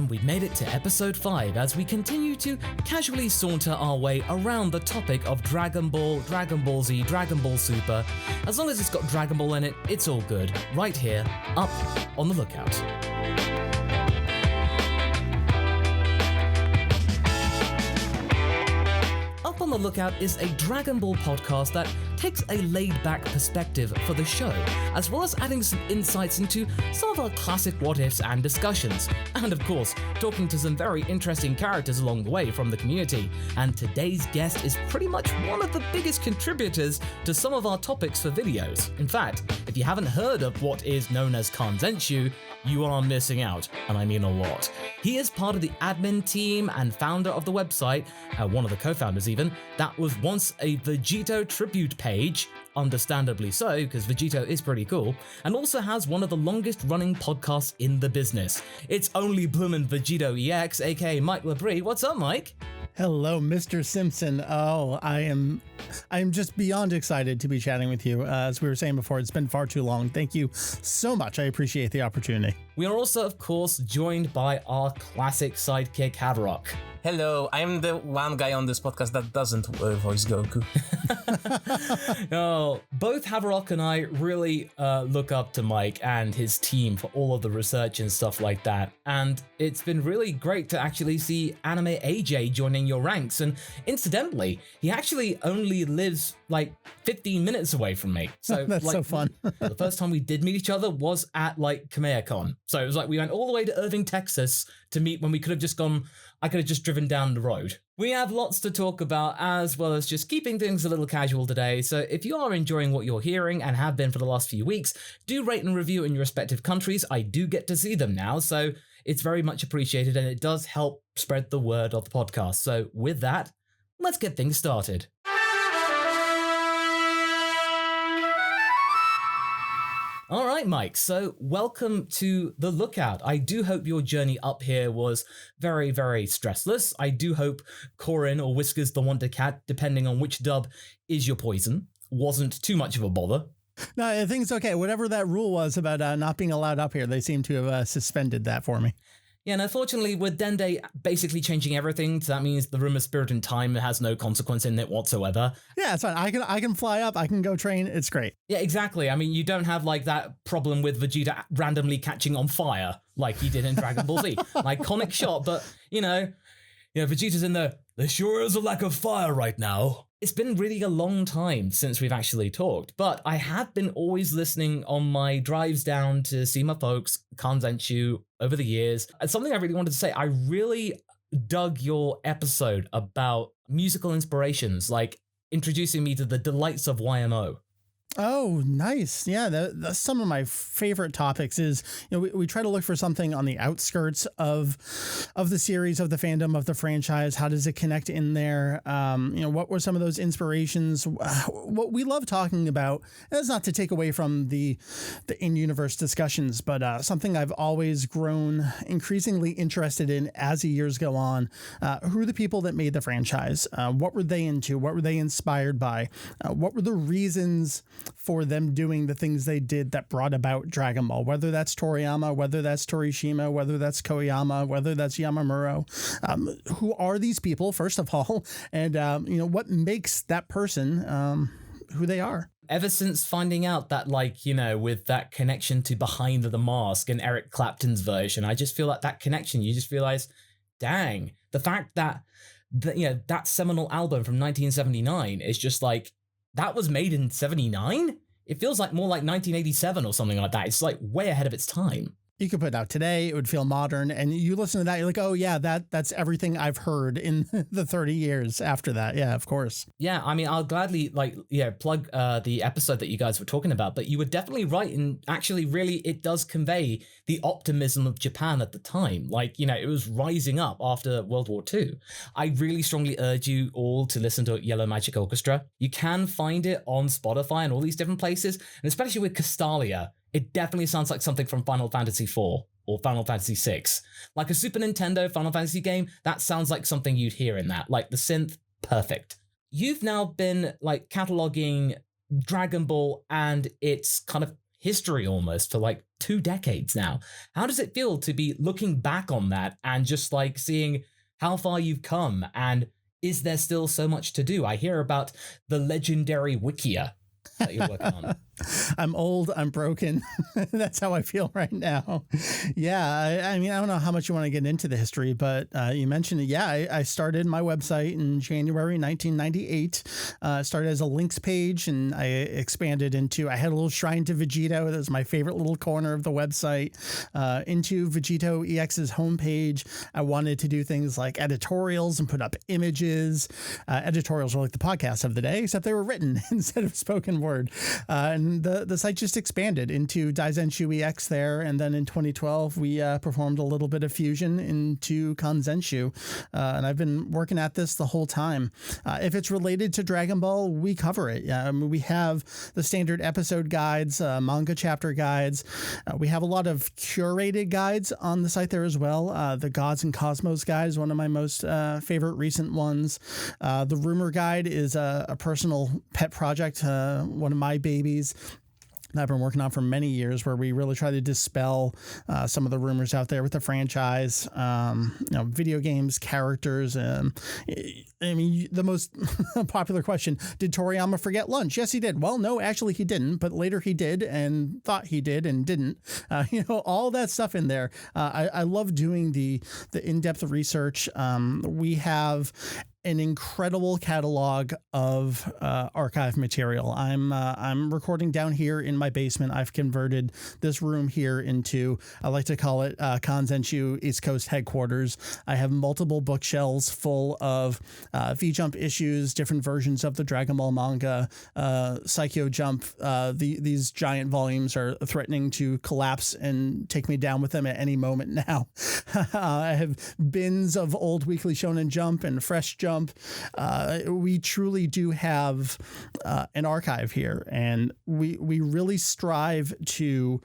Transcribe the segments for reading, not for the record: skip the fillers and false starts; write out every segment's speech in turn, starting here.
And we've made it to episode 5 as we continue to casually saunter our way around the topic of Dragon Ball, Dragon Ball Z, Dragon Ball Super. As long as it's got Dragon Ball in it, it's all good. Right here, up on the lookout. Up on the Lookout is a Dragon Ball podcast that takes a laid-back perspective for the show, as well as adding some insights into some of our classic what-ifs and discussions, and of course, talking to some very interesting characters along the way from the community. And today's guest is pretty much one of the biggest contributors to some of our topics for videos. In fact, if you haven't heard of what is known as Kanzenshu, you are missing out, and I mean a lot. He is part of the admin team and founder of the website, one of the co-founders even, that was once a Vegetto tribute page, understandably so, because Vegetto is pretty cool, and also has one of the longest running podcasts in the business. It's only bloomin' VegettoEX, aka Mike LaBrie. What's up, Mike? Hello, Mr. Simpson. Oh, I am just beyond excited to be chatting with you. As we were saying before, it's been far too long. Thank you so much. I appreciate the opportunity. We are also, of course, joined by our classic sidekick, Haverock. Hello, I'm the one guy on this podcast that doesn't voice Goku. No, both Haverock and I really look up to Mike and his team for all of the research and stuff like that. And it's been really great to actually see Anime AJ joining your ranks. And incidentally, he actually only lives like 15 minutes away from me. So that's like, so fun. The first time we did meet each other was at like KamehamehaCon. So it was like we went all the way to Irving, Texas to meet when we could have just gone, I could have just driven down the road. We have lots to talk about, as well as just keeping things a little casual today. So if you are enjoying what you're hearing and have been for the last few weeks, do rate and review in your respective countries. I do get to see them now, so it's very much appreciated, and it does help spread the word of the podcast. So with that, let's get things started. All right, Mike, so welcome to The Lookout. I do hope your journey up here was very, very stressless. I do hope Corin or Whiskers the Wonder Cat, depending on which dub is your poison, wasn't too much of a bother. No, I think it's okay. Whatever that rule was about not being allowed up here, they seem to have suspended that for me. Yeah, and unfortunately, with Dende basically changing everything, so that means the Room of Spirit and Time has no consequence in it whatsoever. Yeah, it's fine. I can fly up. I can go train. It's great. Yeah, exactly. I mean, you don't have like that problem with Vegeta randomly catching on fire like he did in Dragon Ball Z. An iconic shot, but you know, Vegeta's in there sure is a lack of fire right now. It's been really a long time since we've actually talked, but I have been always listening on my drives down to see my folks, Kanzenshu, over the years. And something I really wanted to say, I really dug your episode about musical inspirations, like introducing me to the delights of YMO. Oh, nice. Yeah, that's some of my favorite topics is, we try to look for something on the outskirts of the series, of the fandom, of the franchise. How does it connect in there? What were some of those inspirations? What we love talking about, and that's not to take away from the in-universe discussions, but something I've always grown increasingly interested in as the years go on. Who are the people that made the franchise? What were they into? What were they inspired by? What were the reasons for them doing the things they did that brought about Dragon Ball, whether that's Toriyama, whether that's Torishima, whether that's Koyama, whether that's Yamamuro. Who are these people, first of all, and what makes that person who they are? Ever since finding out that, with that connection to Behind the Mask and Eric Clapton's version, I just feel like that connection, you just realize, dang, the fact that that seminal album from 1979 is just like, that was made in 79? It feels like more like 1987 or something like that. It's like way ahead of its time. You could put it out today, it would feel modern, and you listen to that, you're like, oh yeah, that's everything I've heard in the 30 years after that. Yeah, of course. Yeah, I mean, I'll gladly plug the episode that you guys were talking about, but you were definitely right, and actually really it does convey the optimism of Japan at the time. It was rising up after World War II. I really strongly urge you all to listen to Yellow Magic Orchestra. You can find it on Spotify and all these different places, and especially with Castalia, it definitely sounds like something from Final Fantasy IV or Final Fantasy VI. Like a Super Nintendo Final Fantasy game, that sounds like something you'd hear in that. Like the synth, perfect. You've now been cataloging Dragon Ball and its kind of history almost for 2 decades now. How does it feel to be looking back on that and just like seeing how far you've come, and is there still so much to do? I hear about the legendary Wikia that you're working on. I'm old, I'm broken. That's how I feel right now. Yeah, I mean, I don't know how much you want to get into the history, but you mentioned it. Yeah, I started my website in January 1998. Started as a links page, and I expanded into, I had a little shrine to Vegetto. That was my favorite little corner of the website. Into VegettoEX's homepage, I wanted to do things like editorials and put up images. Editorials were like the podcast of the day, except they were written instead of spoken word. And the site just expanded into Daizenshu EX there. And then in 2012, we performed a little bit of fusion into Kanzenshu. And I've been working at this the whole time. If it's related to Dragon Ball, we cover it. We have the standard episode guides, manga chapter guides. We have a lot of curated guides on the site there as well. The Gods and Cosmos guide is one of my most favorite recent ones. The Rumor Guide is a personal pet project, one of my babies that I've been working on for many years, where we really try to dispel some of the rumors out there with the franchise, video games, characters. I mean, the most popular question, did Toriyama forget lunch? Yes, he did. Well, no, actually he didn't, but later he did and thought he did and didn't. All that stuff in there. I love doing the in-depth research. We have an incredible catalog of archive material. I'm recording down here in my basement. I've converted this room here into, I like to call it Kanzenshu East Coast headquarters. I have multiple bookshelves full of V-Jump issues, different versions of the Dragon Ball manga, Psycho Jump. These giant volumes are threatening to collapse and take me down with them at any moment now. I have bins of old Weekly Shonen Jump and Fresh Jump. We truly do have an archive here, and we really strive to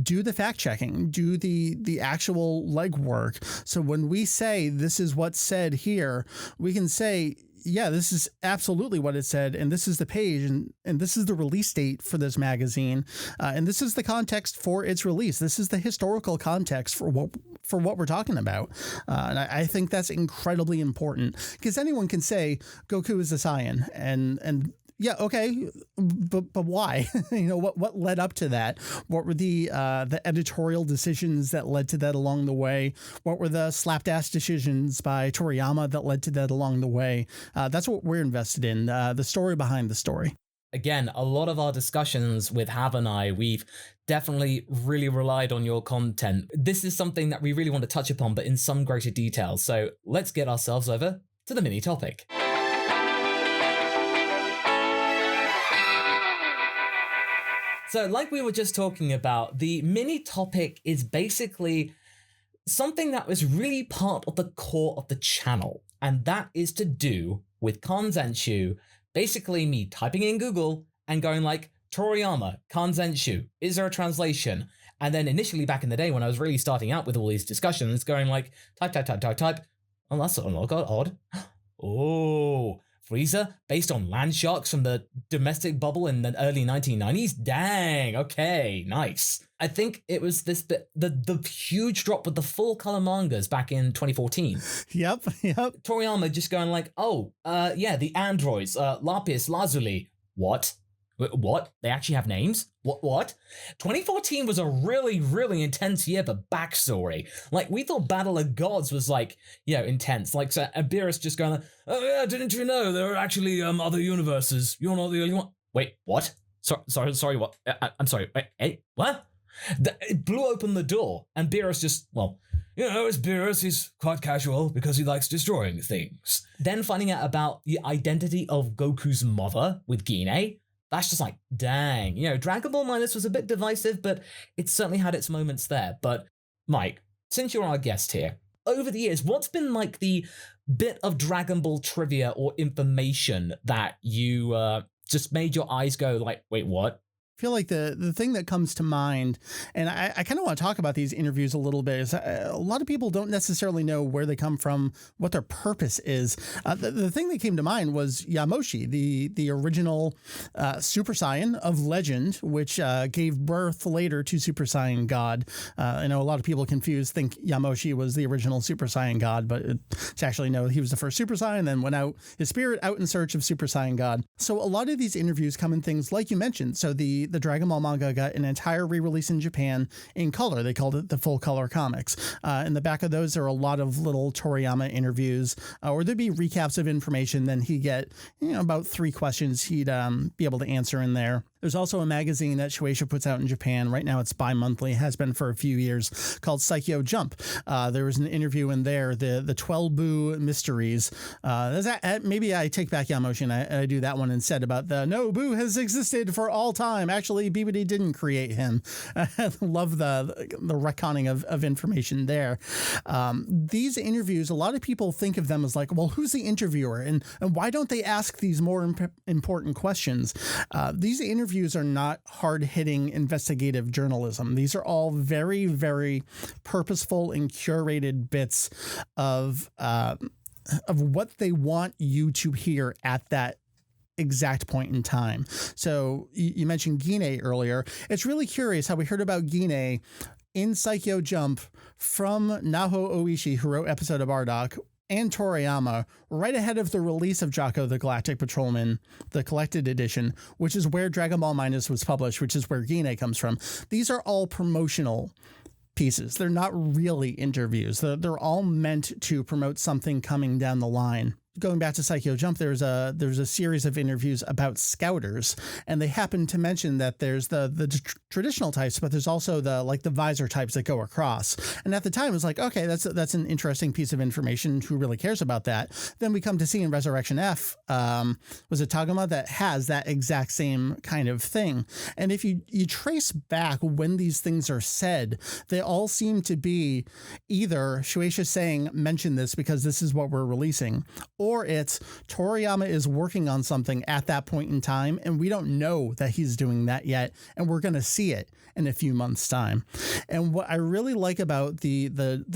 do the fact checking, do the actual legwork. So when we say this is what's said here, we can say, yeah, this is absolutely what it said, and this is the page, and this is the release date for this magazine, and this is the context for its release. This is the historical context for what we're talking about, and I think that's incredibly important, because anyone can say Goku is a Saiyan, and yeah, okay, but why? What led up to that? What were the editorial decisions that led to that along the way? What were the slapdash decisions by Toriyama that led to that along the way? That's what we're invested in, the story behind the story. Again, a lot of our discussions with Hav and I, we've definitely really relied on your content. This is something that we really want to touch upon, but in some greater detail. So let's get ourselves over to the mini topic. So like we were just talking about, the mini topic is basically something that was really part of the core of the channel, and that is to do with Kanzenshu. Basically me typing in Google and going like, Toriyama, Kanzenshu, is there a translation? And then initially back in the day when I was really starting out with all these discussions, going like, type. Oh, that's odd. Oh, Frieza, based on land sharks from the domestic bubble in the early 1990s? Dang, okay, nice. I think it was this bit, the huge drop with the full color mangas back in 2014. Yep. Toriyama just going like, yeah, the androids, Lapis, Lazuli. What? They actually have names? What? 2014 was a really, really intense year for backstory. Like, we thought Battle of Gods was, like, intense. Like, so Beerus just going, oh yeah, didn't you know there are actually other universes? You're not the only one. Wait, what? Sorry, what? I'm sorry, wait, what? It blew open the door, and Beerus just, it's Beerus, he's quite casual because he likes destroying things. Then finding out about the identity of Goku's mother with Gine, that's just like, dang. Dragon Ball Minus was a bit divisive, but it certainly had its moments there. But, Mike, since you're our guest here, over the years, what's been like the bit of Dragon Ball trivia or information that you just made your eyes go like, wait, what? feel like the thing that comes to mind, and I kind of want to talk about these interviews a little bit, is a lot of people don't necessarily know where they come from, what their purpose is. The thing that came to mind was Yamoshi, the original Super Saiyan of legend, which gave birth later to Super Saiyan God. I know a lot of people think Yamoshi was the original Super Saiyan God, but it's actually no, he was the first Super Saiyan, then went out, his spirit out in search of Super Saiyan God. So a lot of these interviews come in things like you mentioned. So the Dragon Ball manga got an entire re-release in Japan in color. They called it the full color comics. In the back of those, there are a lot of little Toriyama interviews, or there'd be recaps of information. Then he'd get, about 3 questions he'd be able to answer in there. There's also a magazine that Shueisha puts out in Japan. Right now it's bi-monthly, has been for a few years, called Psycho Jump. There was an interview in there, the 12 Boo Mysteries. Maybe I take back Yamoshi and I do that one instead, about the no, Boo has existed for all time. Actually, BBD didn't create him. I love the retconning of information there. These interviews, a lot of people think of them as like, well, who's the interviewer? And why don't they ask these more important questions? These interviews are not hard-hitting investigative journalism. These are all very, very purposeful and curated bits of what they want you to hear at that exact point in time. So you mentioned Gine earlier. It's really curious how we heard about Gine in Psycho Jump from Naho Oishi, who wrote Episode of Bardock, and Toriyama right ahead of the release of Jocko the Galactic Patrolman, the collected edition, which is where Dragon Ball Minus was published, which is where Gine comes from. These are all promotional pieces. They're not really interviews. They're all meant to promote something coming down the line. Going back to Psycho Jump, there's a series of interviews about scouters, and they happen to mention that there's the traditional types, but there's also the visor types that go across. And at the time, it was like, okay, that's an interesting piece of information. Who really cares about that? Then we come to see in Resurrection F, was it Tagoma, that has that exact same kind of thing. And if you trace back when these things are said, they all seem to be either Shueisha saying, mention this because this is what we're releasing, or it's Toriyama is working on something at that point in time, and we don't know that he's doing that yet, and we're going to see it in a few months' time. And what I really like about the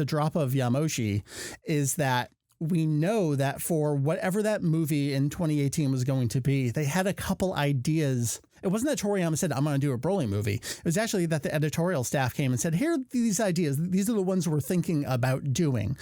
drop of Yamoshi is that we know that for whatever that movie in 2018 was going to be, they had a couple ideas. It wasn't that Toriyama said, I'm going to do a Broly movie. It was actually that the editorial staff came and said, here are these ideas. These are the ones we're thinking about doing.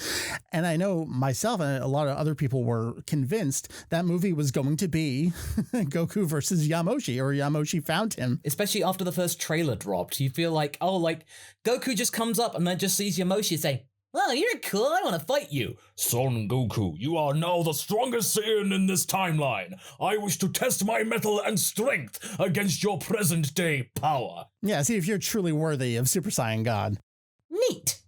And I know myself and a lot of other people were convinced that movie was going to be Goku versus Yamoshi, or Yamoshi found him. Especially after the first trailer dropped, you feel like, Goku just comes up and then just sees Yamoshi saying, "Well, you're cool, I want to fight you. Son Goku, you are now the strongest Saiyan in this timeline. I wish to test my mettle and strength against your present-day power." Yeah, see if you're truly worthy of Super Saiyan God. Neat.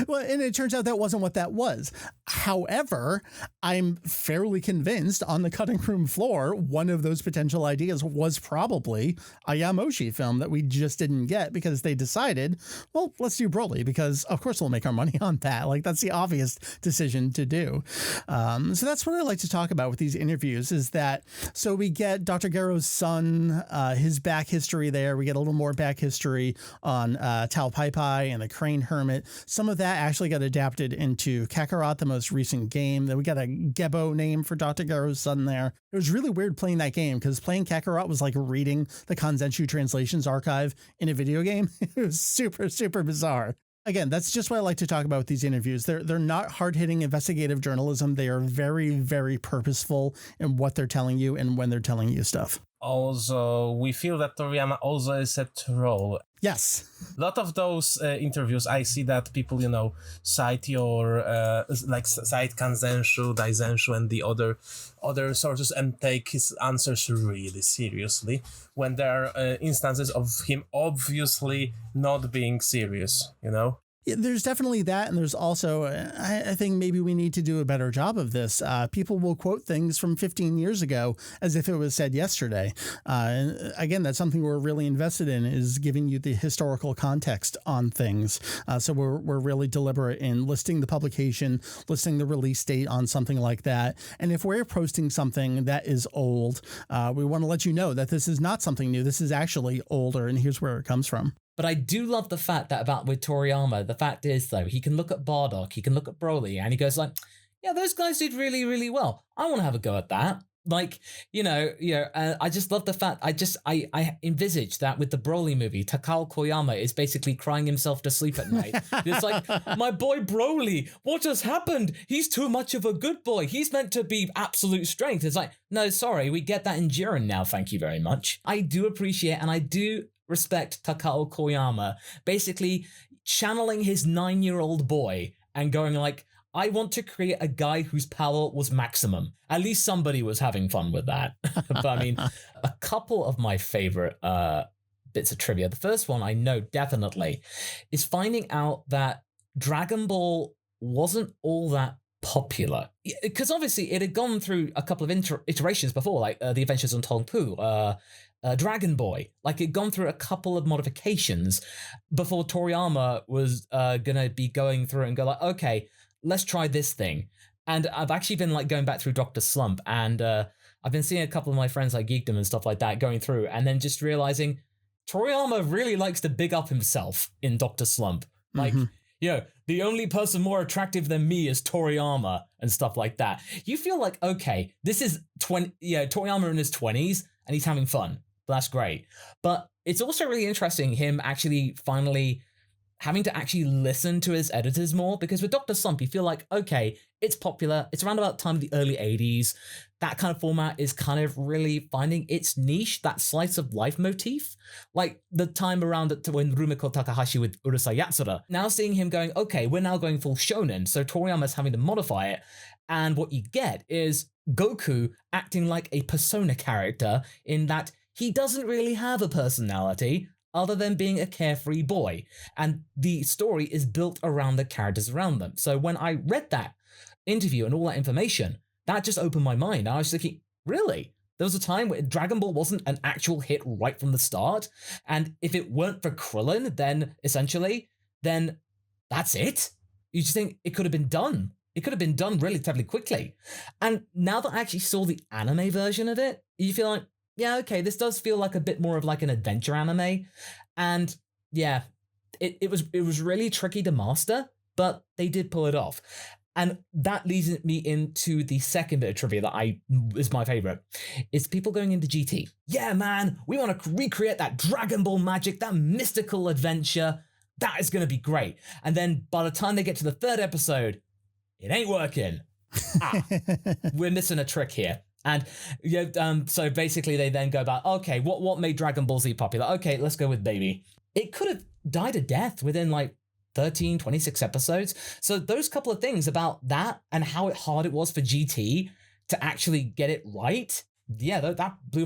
Well, and it turns out that wasn't what that was. However, I'm fairly convinced on the cutting room floor, one of those potential ideas was probably a Yamoshi film that we just didn't get because they decided, well, let's do Broly because of course we'll make our money on that. Like, that's the obvious decision to do. So that's what I like to talk about with these interviews, is that, so we get Dr. Gero's son, his back history there. We get a little more back history on Tao Pai Pai and the Crane Hermit. Some of that actually got adapted into Kakarot, the most recent game. Then we got a Gebo name for Dr. Gero's son there. It was really weird playing that game because playing Kakarot was like reading the Kanzenshu translations archive in a video game. It was super, super bizarre. Again, that's just what I like to talk about with these interviews. They're not hard-hitting investigative journalism. They are very, very purposeful in what they're telling you and when they're telling you stuff. Also, we feel that Toriyama also is a troll. Yes. A lot of those interviews, I see that people, cite your, cite Kanzenshu, Daizenshu, and the other sources and take his answers really seriously when there are instances of him obviously not being serious, There's definitely that, and there's also, I think maybe we need to do a better job of this. People will quote things from 15 years ago as if it was said yesterday. And again, that's something we're really invested in, is giving you the historical context on things. So we're really deliberate in listing the publication, listing the release date on something like that. And if we're posting something that is old, we want to let you know that this is not something new. This is actually older, and here's where it comes from. But I do love the fact that about with Toriyama, the fact is, though, he can look at Bardock, he can look at Broly, and he goes like, yeah, those guys did really, really well. I want to have a go at that. Like, I just love the fact, I envisage that with the Broly movie, Takao Koyama is basically crying himself to sleep at night. It's like, my boy Broly, what has happened? He's too much of a good boy. He's meant to be absolute strength. It's like, no, sorry, we get that in Jiren now, thank you very much. I do appreciate, and I do respect Takao Koyama basically channeling his 9-year-old boy and going like, I want to create a guy whose power was maximum. At least somebody was having fun with that. But I mean, a couple of my favorite bits of trivia. The first one I know definitely is finding out that Dragon Ball wasn't all that popular. Because obviously it had gone through a couple of iterations before, like The Adventures of Tongpu, Dragon Boy. Like, it'd gone through a couple of modifications before Toriyama was gonna be going through and go like, okay, let's try this thing. And I've actually been like going back through Dr. Slump, and I've been seeing a couple of my friends like Geekdom and stuff like that going through, and then just realizing Toriyama really likes to big up himself in Dr. Slump. Like, the only person more attractive than me is Toriyama and stuff like that. You feel like, okay, this is Toriyama in his 20s and he's having fun. That's great. But it's also really interesting him actually finally having to actually listen to his editors more, because with Dr. Slump, you feel like, okay, it's popular. It's around about the time of the early 80s. That kind of format is kind of really finding its niche, that slice of life motif. Like the time around when Rumiko Takahashi with Urusei Yatsura. Now seeing him going, okay, we're now going full shonen. So Toriyama's having to modify it. And what you get is Goku acting like a persona character in that he doesn't really have a personality other than being a carefree boy. And the story is built around the characters around them. So when I read that interview and all that information, that just opened my mind. I was thinking, really? There was a time where Dragon Ball wasn't an actual hit right from the start? And if it weren't for Krillin, then that's it? You just think it could have been done. It could have been done relatively quickly. And now that I actually saw the anime version of it, you feel like, yeah, okay, this does feel like a bit more of like an adventure anime. And yeah, it was really tricky to master, but they did pull it off. And that leads me into the second bit of trivia that is my favorite. It's people going into GT. Yeah, man, we want to recreate that Dragon Ball magic, that mystical adventure. That is going to be great. And then by the time they get to the third episode, it ain't working. We're missing a trick here. And so basically they then go about, okay, what made Dragon Ball Z popular? Okay, let's go with Baby. It could have died a death within like 13, 26 episodes. So those couple of things about that and how hard it was for GT to actually get it right. Yeah, that blew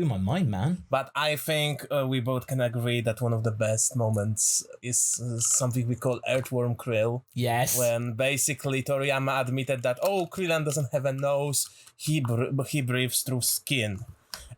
my mind, man. But I think we both can agree that one of the best moments is something we call Earthworm Krill. Yes. When basically Toriyama admitted that, Krillin doesn't have a nose, he breathes through skin.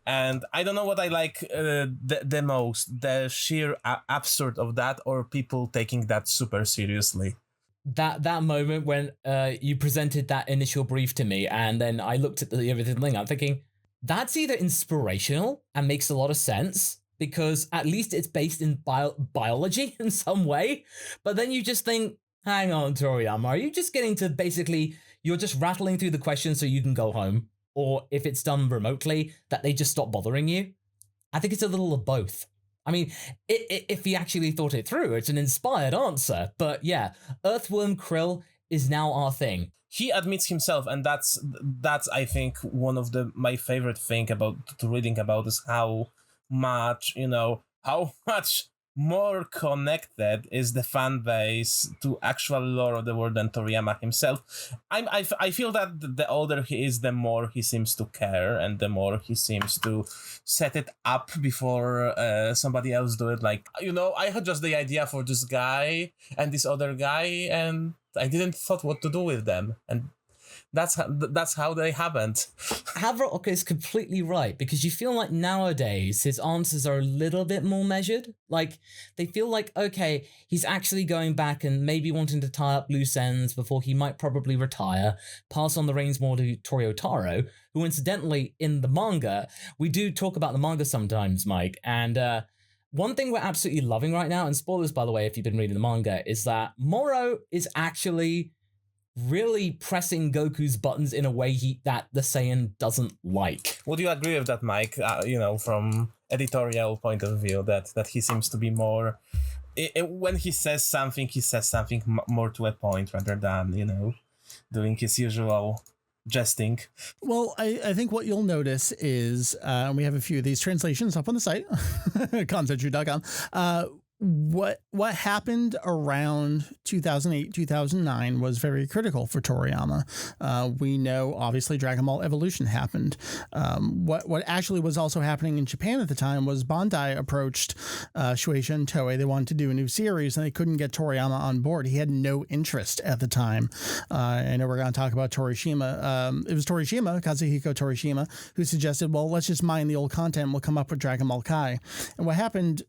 And I don't know what I like the most, the sheer absurd of that, or people taking that super seriously. That moment when you presented that initial brief to me, and then I looked at the everything, I'm thinking, that's either inspirational and makes a lot of sense, because at least it's based in biology in some way, but then you just think, hang on, Toriyama, are you just getting to basically, you're just rattling through the questions so you can go home? Or if it's done remotely, that they just stop bothering you? I think it's a little of both. I mean, if he actually thought it through, it's an inspired answer. But yeah, Earthworm Krill is now our thing. He admits himself, and that's I think one of my favorite thing about reading about is how much more connected is the fan base to actual lore of the world than Toriyama himself. I feel that the older he is, the more he seems to care, and the more he seems to set it up before somebody else do it. Like, I had just the idea for this guy and this other guy, and I didn't thought what to do with them, and that's how they happened. Haverock is completely right, because you feel like nowadays his answers are a little bit more measured. Like, they feel like, okay, he's actually going back and maybe wanting to tie up loose ends before he might probably retire, pass on the reins more to Torio Taro, who incidentally, in the manga, we do talk about the manga sometimes, Mike, and one thing we're absolutely loving right now, and spoilers by the way if you've been reading the manga, is that Moro is actually really pressing Goku's buttons in a way that the Saiyan doesn't like. Would you agree with that, Mike? From editorial point of view, that he seems to be more... when he says something more to a point rather than, doing his usual jesting. Well, I think what you'll notice is, we have a few of these translations up on the site, kanzenju.com. What happened around 2008, 2009 was very critical for Toriyama. We know, obviously, Dragon Ball Evolution happened. What actually was also happening in Japan at the time was Bandai approached Shueisha and Toei. They wanted to do a new series, and they couldn't get Toriyama on board. He had no interest at the time. I know we're going to talk about Torishima. It was Torishima, Kazuhiko Torishima, who suggested, well, let's just mine the old content. We'll come up with Dragon Ball Kai. And what happened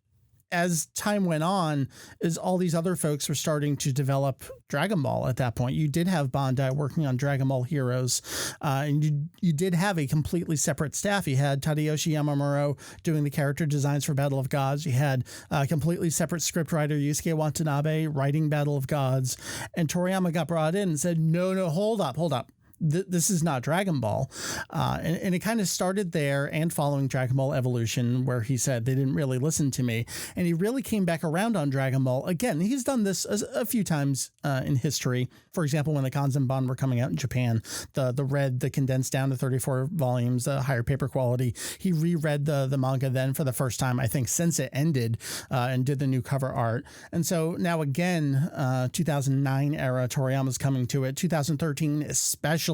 as time went on is all these other folks were starting to develop Dragon Ball at that point. You did have Bandai working on Dragon Ball Heroes, and you did have a completely separate staff. You had Tadayoshi Yamamuro doing the character designs for Battle of Gods. You had a completely separate scriptwriter, Yusuke Watanabe, writing Battle of Gods. And Toriyama got brought in and said, no, hold up. This is not Dragon Ball. And it kind of started there and following Dragon Ball Evolution, where he said they didn't really listen to me. And he really came back around on Dragon Ball. Again, he's done this a few times in history. For example, when the Kanzenban were coming out in Japan, the condensed down to 34 volumes, the higher paper quality, he reread the manga then for the first time, I think, since it ended, and did the new cover art. And so now again, 2009 era, Toriyama's coming to it. 2013 especially,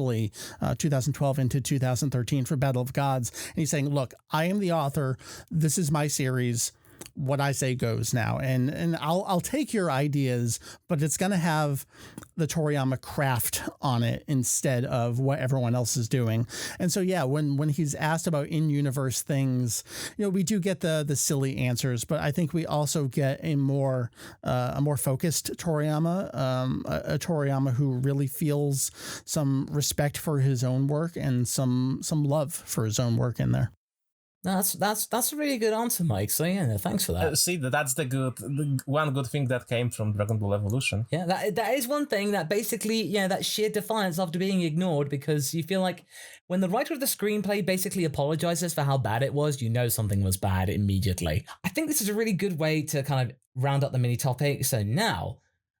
2012 into 2013 for Battle of Gods. And he's saying, look, I am the author. This is my series. What I say goes now. And I'll take your ideas, but it's going to have the Toriyama craft on it instead of what everyone else is doing. And so, yeah, when he's asked about in-universe things, we do get the silly answers, but I think we also get a more focused Toriyama, a Toriyama who really feels some respect for his own work and some love for his own work in there. That's a really good answer, Mike. So yeah, thanks for that. See, that's the one good thing that came from Dragon Ball Evolution. Yeah, that is one thing that basically, that sheer defiance after being ignored, because you feel like when the writer of the screenplay basically apologizes for how bad it was, something was bad immediately. I think this is a really good way to kind of round up the mini topic. So now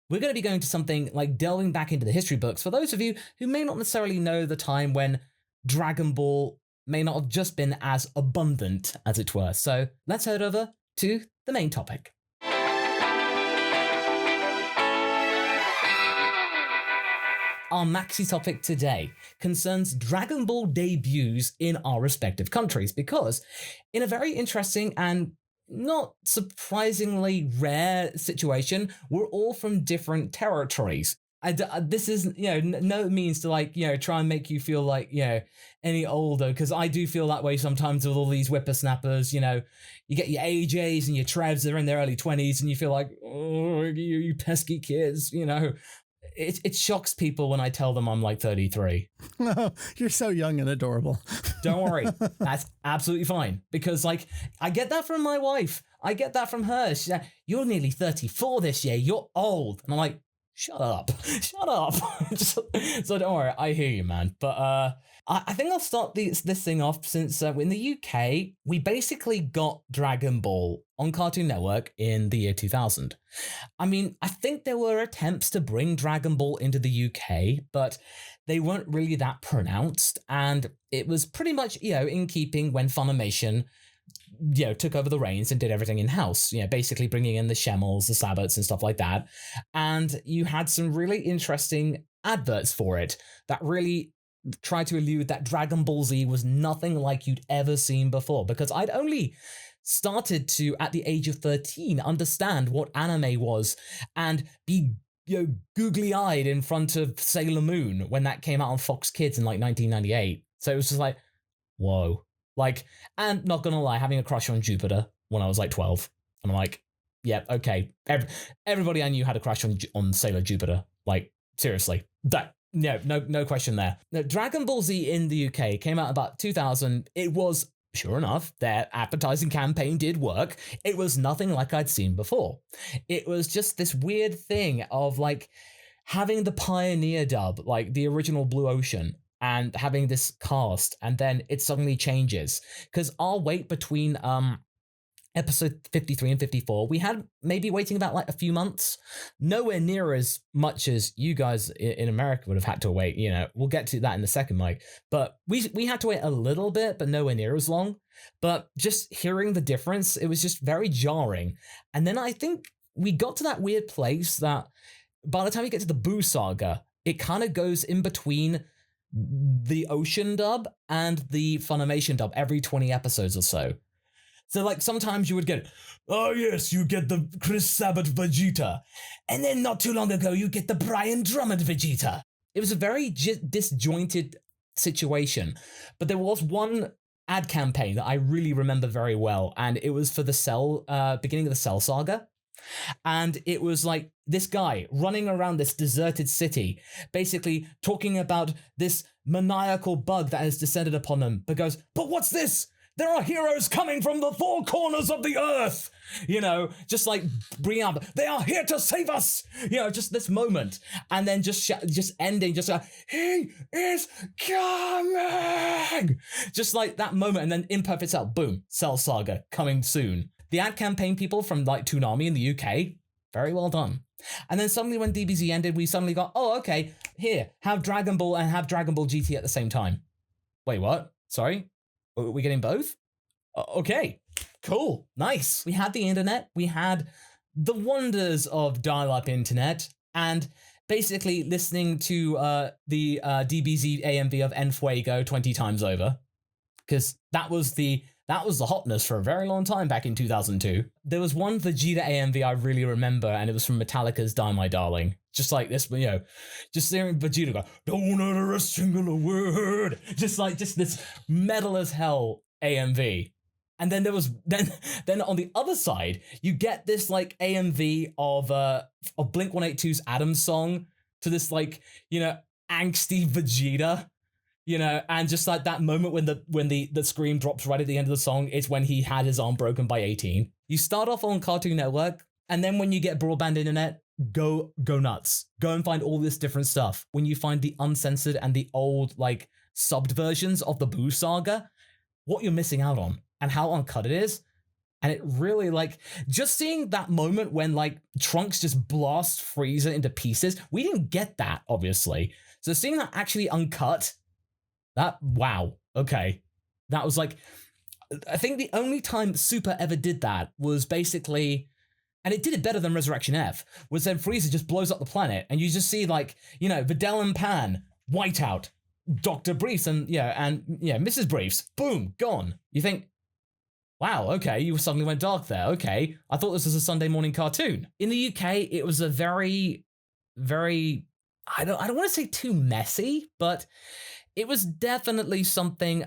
we're going to be going to something like delving back into the history books for those of you who may not necessarily know the time when Dragon Ball may not have just been as abundant, as it were. So let's head over to the main topic. Our maxi topic today concerns Dragon Ball debuts in our respective countries, because in a very interesting and not surprisingly rare situation, we're all from different territories. This is, no means to try and make you feel like, any older, because I do feel that way sometimes with all these whippersnappers. You get your AJs and your Trevs that are in their early 20s and you feel like, oh, you pesky kids, It shocks people when I tell them I'm like 33. Oh, you're so young and adorable. Don't worry. That's absolutely fine. Because I get that from my wife. I get that from her. She's like, you're nearly 34 this year. You're old. And I'm like, shut up. So don't worry, I hear you, man. But I think I'll start this thing off since in the UK, we basically got Dragon Ball on Cartoon Network in the year 2000. I mean, I think there were attempts to bring Dragon Ball into the UK, but they weren't really that pronounced. And it was pretty much, in keeping when Funimation took over the reins and did everything in-house, basically bringing in the Schemmels, the Sabbats and stuff like that. And you had some really interesting adverts for it that really tried to allude that Dragon Ball Z was nothing like you'd ever seen before, because I'd only started to, at the age of 13, understand what anime was and be googly-eyed in front of Sailor Moon when that came out on Fox Kids in like 1998. So it was just like, whoa. Like, and not gonna lie, having a crush on Jupiter when I was like 12. I'm like, yeah, okay. Everybody I knew had a crush on Sailor Jupiter. Like, seriously. No question there. Now, Dragon Ball Z in the UK came out about 2000. It was, sure enough, their advertising campaign did work. It was nothing like I'd seen before. It was just this weird thing of like having the Pioneer dub, like the original Blue Ocean, and having this cast, and then it suddenly changes. Because our wait between episode 53 and 54, we had maybe waiting about like a few months, nowhere near as much as you guys in America would have had to wait. We'll get to that in a second, Mike, but we had to wait a little bit, but nowhere near as long. But just hearing the difference, it was just very jarring. And then I think we got to that weird place that by the time you get to the Boo Saga, it kind of goes in between the Ocean dub and the Funimation dub every 20 episodes or so. So, like, sometimes you would get, oh, yes, you get the Chris Sabat Vegeta. And then not too long ago, you get the Brian Drummond Vegeta. It was a very disjointed situation. But there was one ad campaign that I really remember very well. And it was for the Cell, beginning of the Cell Saga. And it was like this guy running around this deserted city, basically talking about this maniacal bug that has descended upon them. But goes, but what's this? There are heroes coming from the four corners of the earth, just like bringing up, they are here to save us, just this moment. And then just ending, just like, he is coming. Just like that moment. And then Imperfect Cell, boom, Cell Saga coming soon. The ad campaign people from like Toonami in the UK, very well done. And then suddenly when DBZ ended, we suddenly got, oh, okay, here, have Dragon Ball and have Dragon Ball GT at the same time. Wait, what? Sorry? Are we getting both? Okay, cool, nice. We had the internet, we had the wonders of dial-up internet, and basically listening to the DBZ AMV of En Fuego 20 times over, because that was the hotness for a very long time back in 2002. There was one Vegeta AMV I really remember, and it was from Metallica's Die My Darling. Just like this, just hearing Vegeta go, don't utter a single word. Just this metal as hell AMV. And then there was, then on the other side, you get this like AMV of Blink-182's Adam song to this like, angsty Vegeta. And just like that moment when the scream drops right at the end of the song, it's when he had his arm broken by 18. You start off on Cartoon Network, and then when you get broadband internet, go nuts. Go and find all this different stuff. When you find the uncensored and the old like subbed versions of the Boo Saga, what you're missing out on and how uncut it is. And it really like just seeing that moment when like Trunks just blasts Frieza into pieces. We didn't get that, obviously. So seeing that actually uncut, wow, okay. That was like, I think the only time Super ever did that was basically, and it did it better than Resurrection F, was then Frieza just blows up the planet and you just see like, Videl and Pan, Whiteout, Dr. Briefs and Mrs. Briefs, boom, gone. You think, wow, okay, you suddenly went dark there. Okay, I thought this was a Sunday morning cartoon. In the UK, it was a very, very, I don't want to say too messy, but it was definitely something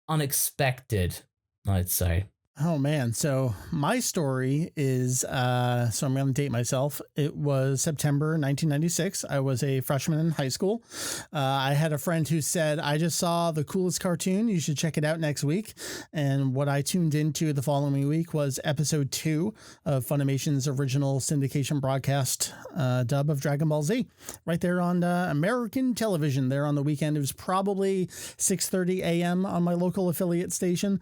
unexpected, I'd say. Oh man, so my story is, so I'm going to date myself. It was September 1996. I was a freshman in high school. I had a friend who said, I just saw the coolest cartoon. You should check it out next week. And what I tuned into the following week was episode 2 of Funimation's original syndication broadcast dub of Dragon Ball Z, right there on American television there on the weekend. It was probably 6:30 a.m. on my local affiliate station.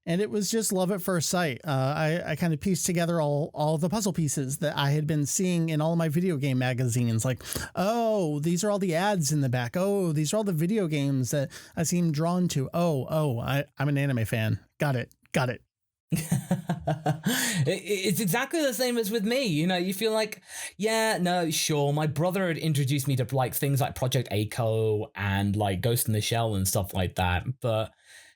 And it was just love at first sight. I kind of pieced together all the puzzle pieces that I had been seeing in all of my video game magazines. Like, oh, these are all the ads in the back. Oh, these are all the video games that I seem drawn to. I'm an anime fan. Got it. It's exactly the same as with me. You know, you feel like, yeah, no, sure. My brother had introduced me to like things like Project Echo and like Ghost in the Shell and stuff like that. But,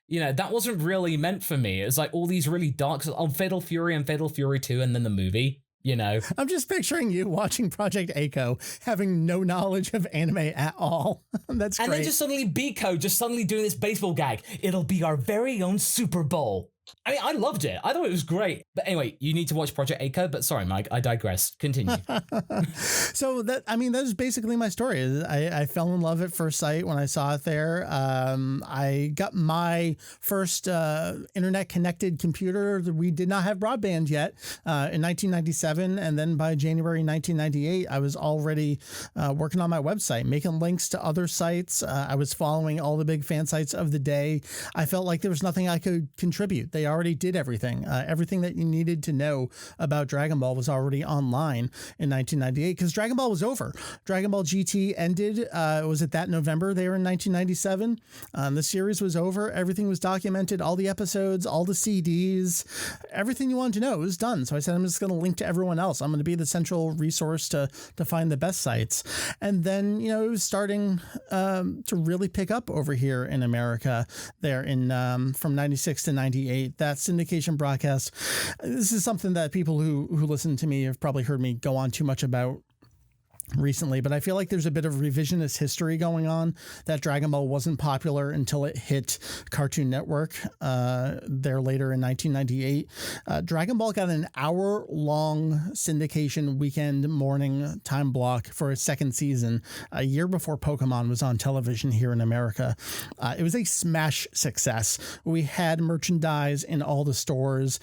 you know, that wasn't really meant for me. It was like all these really dark, Fatal Fury and Fatal Fury 2 and then the movie. You know, I'm just picturing you watching Project Echo, having no knowledge of anime at all. That's great. And then just suddenly Biko just suddenly doing this baseball gag. It'll be our very own Super Bowl. I mean, I loved it. I thought it was great. But anyway, you need to watch Project Echo. But sorry, Mike, I digress. Continue. So that was basically my story. I fell in love at first sight when I saw it there. I got my first internet connected computer. We did not have broadband yet in 1997. And then by January 1998, I was already working on my website, making links to other sites. I was following all the big fan sites of the day. I felt like there was nothing I could contribute. They already did everything. Everything that you needed to know about Dragon Ball was already online in 1998 because Dragon Ball was over. Dragon Ball GT ended. Was it that November? They were in 1997. The series was over. Everything was documented. All the episodes, all the CDs, everything you wanted to know was done. So I said, I'm just going to link to everyone else. I'm going to be the central resource to find the best sites. And then, you know, it was starting to really pick up over here in America there in from 96 to 98. That syndication broadcast, this is something that people who listen to me have probably heard me go on too much about recently, but I feel like there's a bit of revisionist history going on that Dragon Ball wasn't popular until it hit Cartoon Network there later in 1998. Dragon Ball got an hour-long syndication weekend morning time block for a second season a year before Pokemon was on television here in America. It was a smash success. We had merchandise in all the stores.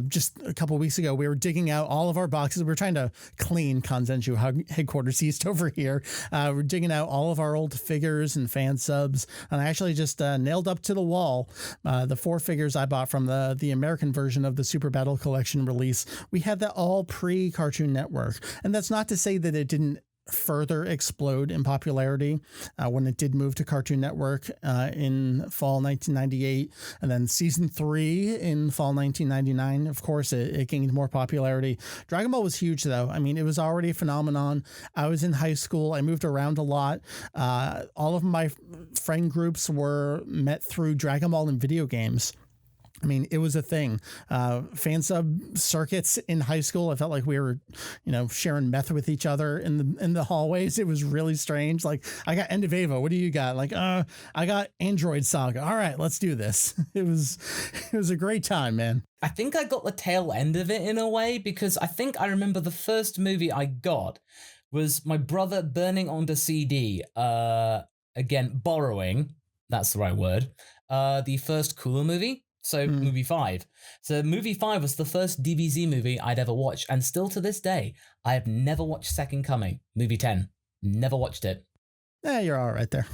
Just a couple weeks ago, we were digging out all of our boxes. We were trying to clean Kanzenshu headquarters East over here. We're digging out all of our old figures and fan subs, and I actually just nailed up to the wall the 4 figures I bought from the American version of the Super Battle Collection release. We had that all pre-Cartoon Network, and that's not to say that it didn't further explode in popularity when it did move to Cartoon Network in fall 1998, and then season 3 in fall 1999. Of course, it gained more popularity. Dragon Ball was huge, though. I mean, it was already a phenomenon. I was in high school. I moved around a lot. All of my friend groups were met through Dragon Ball and video games. I mean, it was a thing. Fan sub circuits in high school. I felt like we were, you know, sharing meth with each other in the hallways. It was really strange. Like, I got End of Ava. What do you got? Like, I got Android Saga. All right, let's do this. It was a great time, man. I think I got the tail end of it in a way because I think I remember the first movie I got was my brother burning onto CD. Again, borrowing. That's the right word. The first Cooler movie. So movie 5. So movie 5 was the first DBZ movie I'd ever watched. And still to this day, I have never watched Second Coming, movie 10. Never watched it. You're all right there.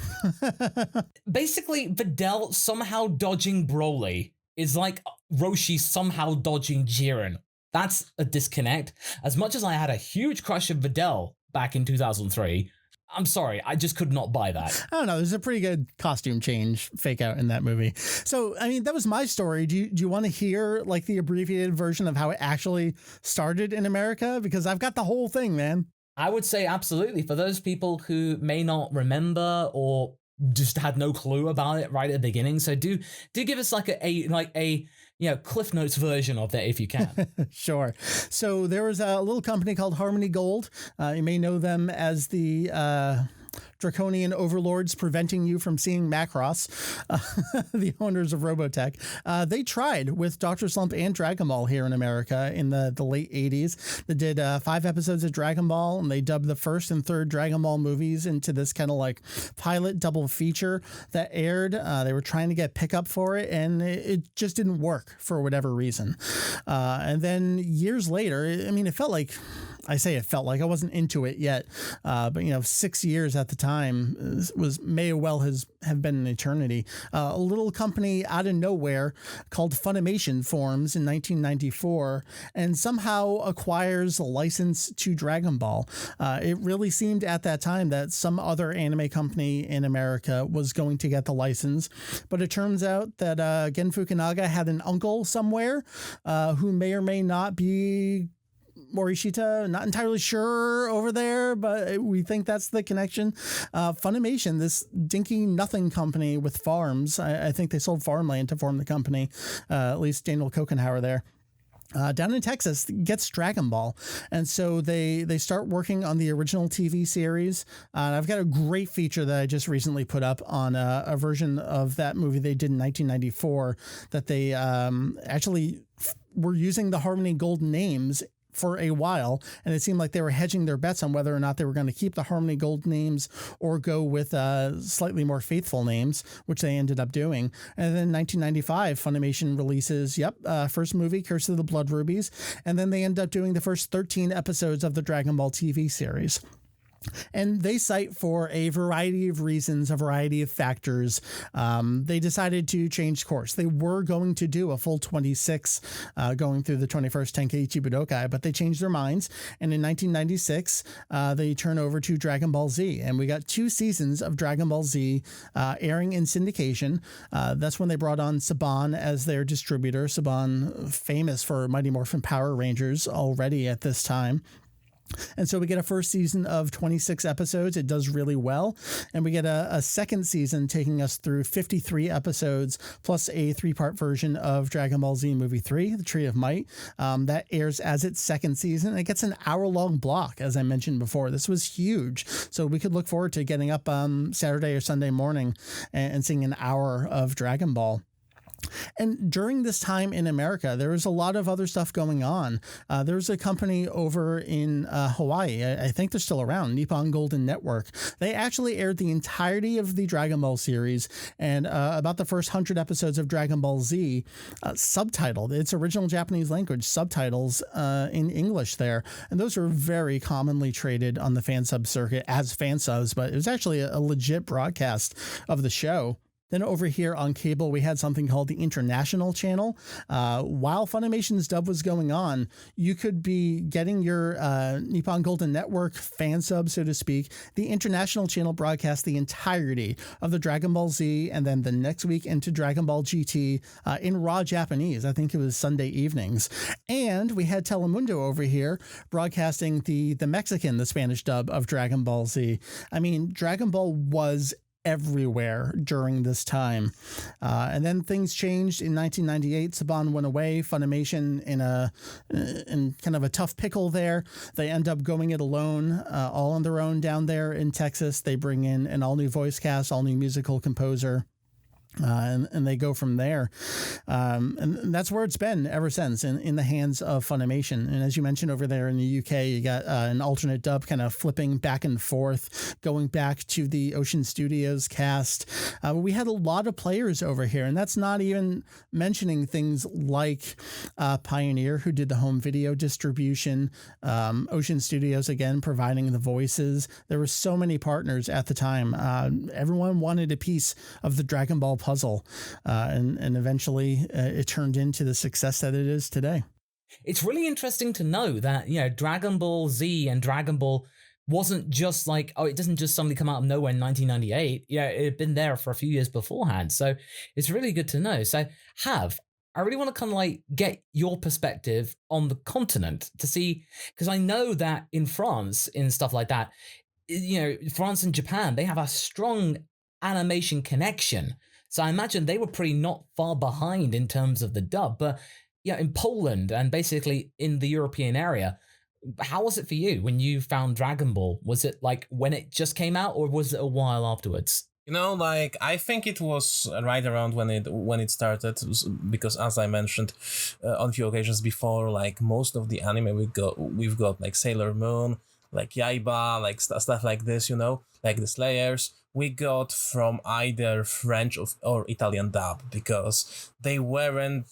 Basically, Videl somehow dodging Broly is like Roshi somehow dodging Jiren. That's a disconnect. As much as I had a huge crush of Videl back in 2003, I'm sorry, I just could not buy that. I don't know. There's a pretty good costume change fake out in that movie. So, I mean, that was my story. Do you want to hear like the abbreviated version of how it actually started in America? Because I've got the whole thing, man. I would say absolutely. For those people who may not remember or just had no clue about it right at the beginning, so do give us like a Cliff Notes version of that if you can. Sure. So there was a little company called Harmony Gold. You may know them as the draconian overlords preventing you from seeing Macross, the owners of Robotech. They tried with Dr. Slump and Dragon Ball here in America in the late 80s. They did 5 episodes of Dragon Ball, and they dubbed the first and third Dragon Ball movies into this kind of like pilot double feature that aired. They were trying to get pickup for it, and it just didn't work for whatever reason. And then years later, I mean, it felt like I say it felt like I wasn't into it yet, but 6 years at the time may well have been an eternity. A little company out of nowhere called Funimation forms in 1994 and somehow acquires a license to Dragon Ball. It really seemed at that time that some other anime company in America was going to get the license, but it turns out that Gen Fukunaga had an uncle somewhere who may or may not be Morishita, not entirely sure over there, but we think that's the connection. Funimation, this dinky nothing company with farms, I think they sold farmland to form the company, at least Daniel Kokenhauer there. Down in Texas, gets Dragon Ball. And so they start working on the original TV series. I've got a great feature that I just recently put up on a version of that movie they did in 1994 that they actually were using the Harmony Gold names for a while, and it seemed like they were hedging their bets on whether or not they were going to keep the Harmony Gold names or go with slightly more faithful names, which they ended up doing. And then 1995, Funimation releases, first movie, Curse of the Blood Rubies, and then they end up doing the first 13 episodes of the Dragon Ball TV series. And they cite for a variety of reasons, a variety of factors. They decided to change course. They were going to do a full 26 going through the 21st Tenkaichi Budokai, but they changed their minds. And in 1996, they turn over to Dragon Ball Z. And we got 2 seasons of Dragon Ball Z airing in syndication. That's when they brought on Saban as their distributor. Saban, famous for Mighty Morphin Power Rangers already at this time. And so we get a first season of 26 episodes. It does really well. And we get a second season taking us through 53 episodes, plus a 3-part version of Dragon Ball Z Movie 3, The Tree of Might. That airs as its second season. It gets an hour-long block, as I mentioned before. This was huge. So we could look forward to getting up Saturday or Sunday morning and seeing an hour of Dragon Ball. And during this time in America, there was a lot of other stuff going on. There was a company over in Hawaii. I think they're still around, Nippon Golden Network. They actually aired the entirety of the Dragon Ball series and about the first 100 episodes of Dragon Ball Z subtitled. Its original Japanese language subtitles in English there. And those were very commonly traded on the fan sub circuit as fan subs, but it was actually a legit broadcast of the show. Then over here on cable, we had something called the International Channel. While Funimation's dub was going on, you could be getting your Nippon Golden Network fan sub, so to speak. The International Channel broadcast the entirety of the Dragon Ball Z and then the next week into Dragon Ball GT in raw Japanese. I think it was Sunday evenings. And we had Telemundo over here broadcasting the Spanish dub of Dragon Ball Z. I mean, Dragon Ball was everywhere during this time. And then things changed in 1998. Saban went away. Funimation in kind of a tough pickle there. They end up going it alone, all on their own down there in Texas. They bring in an all new voice cast, all new musical composer. And they go from there. And that's where it's been ever since, in the hands of Funimation. And as you mentioned over there in the UK, you got an alternate dub kind of flipping back and forth, going back to the Ocean Studios cast. We had a lot of players over here, and that's not even mentioning things like Pioneer, who did the home video distribution, Ocean Studios, again, providing the voices. There were so many partners at the time. Everyone wanted a piece of the Dragon Ball puzzle, and eventually it turned into the success that it is today. It's really interesting to know that, Dragon Ball Z and Dragon Ball wasn't just like, it doesn't just suddenly come out of nowhere in 1998. It had been there for a few years beforehand. So it's really good to know. So I really want to kind of get your perspective on the continent to see, because I know that in France, in stuff like that, France and Japan, they have a strong animation connection. So I imagine they were pretty not far behind in terms of the dub. But in Poland and basically in the European area, how was it for you when you found Dragon Ball? Was it like when it just came out, or was it a while afterwards? I think it was right around when it started, because as I mentioned on a few occasions before, most of the anime we've got like Sailor Moon, like Yaiba, like stuff like this, like the Slayers, we got from either French or Italian dub, because they weren't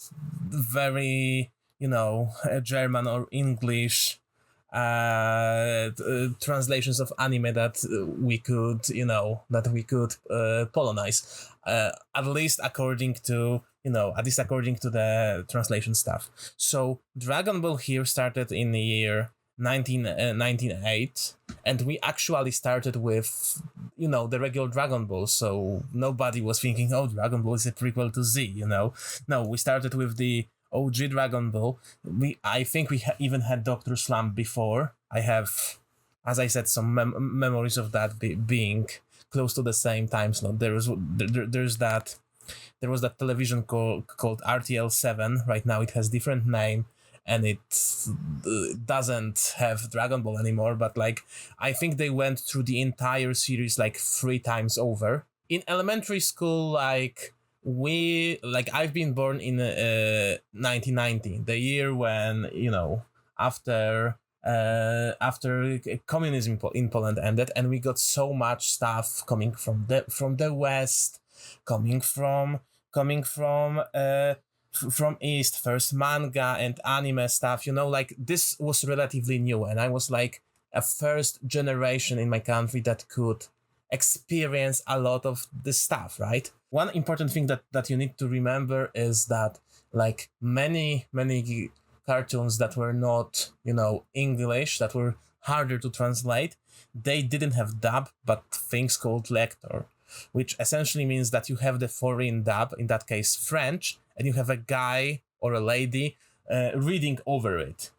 very, German or English translations of anime that we could, Polonize, at least according to the translation stuff. So Dragon Ball here started in the year 1908, and we actually started with the regular Dragon Ball, so nobody was thinking, oh, Dragon Ball is a prequel to Z. No, we started with the OG Dragon Ball. I think we even had Dr. Slump before. I have, as I said, some memories of that being close to the same time slot. There was that television called RTL 7. Right now it has different name, and it doesn't have Dragon Ball anymore, but I think they went through the entire series 3 times over. In elementary school, I've been born in 1990, the year when, after communism in Poland ended, and we got so much stuff coming from the West, coming from East, first manga and anime stuff, this was relatively new, and I was a first generation in my country that could experience a lot of this stuff, right? One important thing that you need to remember is that many cartoons that were not, English, that were harder to translate, they didn't have dub, but things called lector, which essentially means that you have the foreign dub, in that case French, and you have a guy or a lady reading over it,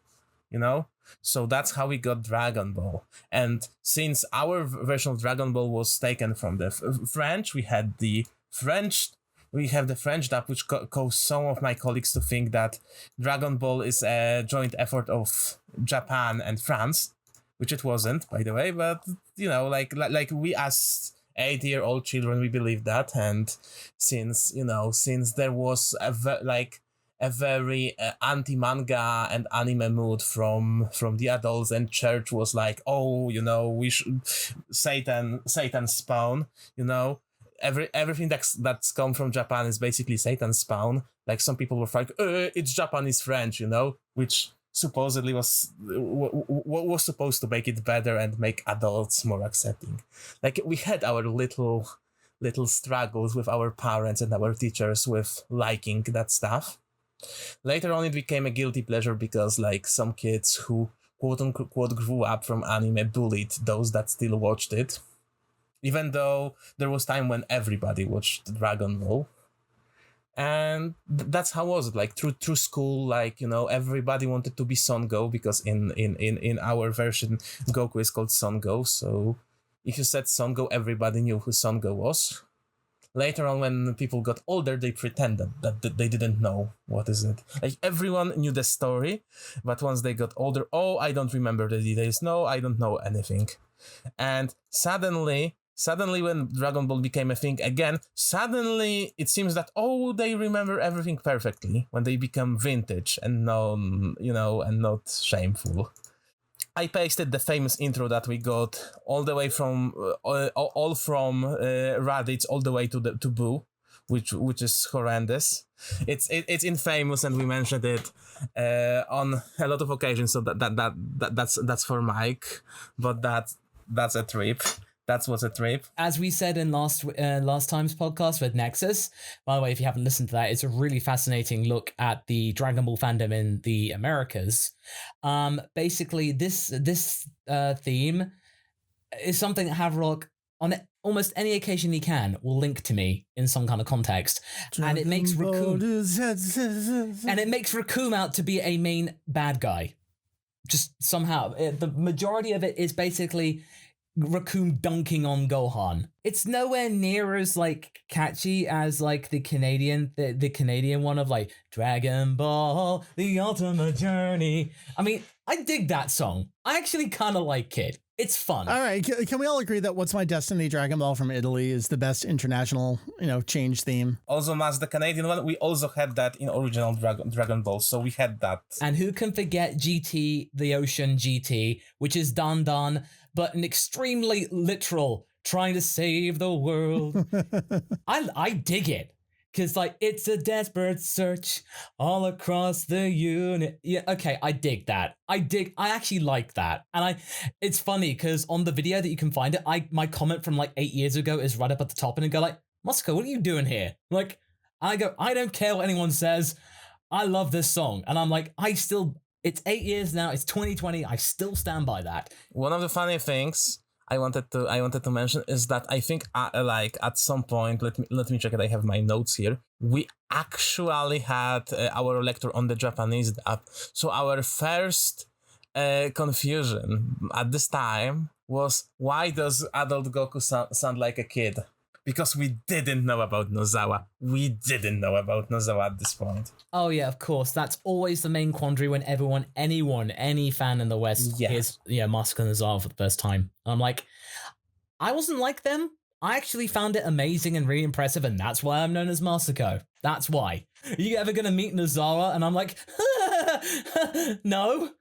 So that's how we got Dragon Ball. And since our version of Dragon Ball was taken from the French, we have the French dub, which caused some of my colleagues to think that Dragon Ball is a joint effort of Japan and France, which it wasn't, by the way. But we as 8-year-old children, we believe that, and since there was a very anti-manga and anime mood from the adults, and church was we should Satan spawn, everything that's come from Japan is basically Satan's spawn. Some people were it's Japanese French, which supposedly was supposed to make it better and make adults more accepting. We had our little struggles with our parents and our teachers with liking that stuff. Later on, it became a guilty pleasure because some kids who quote unquote grew up from anime bullied those that still watched it, even though there was time when everybody watched Dragon Ball. And that's how was it through school, everybody wanted to be Son Go, because in our version Goku is called Son Go, so if you said Son Go, everybody knew who Son Go was. Later on, when people got older, they pretended that they didn't know what is it. Everyone knew the story, but once they got older, I don't remember the details. No, I don't know anything. And suddenly when Dragon Ball became a thing again, suddenly it seems that they remember everything perfectly when they become vintage and and not shameful. I pasted the famous intro that we got all the way from Raditz all the way to Boo, which is horrendous. It's infamous, and we mentioned it on a lot of occasions. So that's for Mike, but that's a trip. That was a trip. As we said in last time's podcast with Nexus, by the way, if you haven't listened to that, it's a really fascinating look at the Dragon Ball fandom in the Americas. Basically, this theme is something that Haverock, on almost any occasion he can, will link to me in some kind of context. And it makes Raccoon out to be a main bad guy. Just somehow. The majority of it is basically Raccoon dunking on Gohan. It's nowhere near as catchy as the Canadian one of Dragon Ball, the ultimate journey. I mean, I dig that song. I actually kind of like it. It's fun. All right, can we all agree that What's My Destiny Dragon Ball from Italy is the best international, change theme? Also, as the Canadian one, we also had that in original Dragon Ball, so we had that. And who can forget GT, the Ocean GT, which is Dan, but an extremely literal, trying to save the world. I dig it. Because, like, it's a desperate search all across the unit. Yeah, okay, I dig that. I actually like that. And it's funny because on the video that you can find it, my comment from like 8 years ago is right up at the top and I go like, Masako, what are you doing here? Like, I go, I don't care what anyone says. I love this song. And I'm like, it's 8 years now. It's 2020. I still stand by that. One of the funny things I wanted to mention is that I think like at some point, let me check it. I have my notes here. We actually had our lecture on the Japanese dub. So our first confusion at this time was, why does adult Goku sound like a kid? Because we didn't know about Nozawa. We didn't know about Nozawa at this point. Oh yeah, of course. That's always the main quandary when any fan in the West hears Masako Nozawa for the first time. I'm like, I wasn't like them. I actually found it amazing and really impressive, and that's why I'm known as Masako. That's why. Are you ever gonna meet Nozawa? And I'm like, no.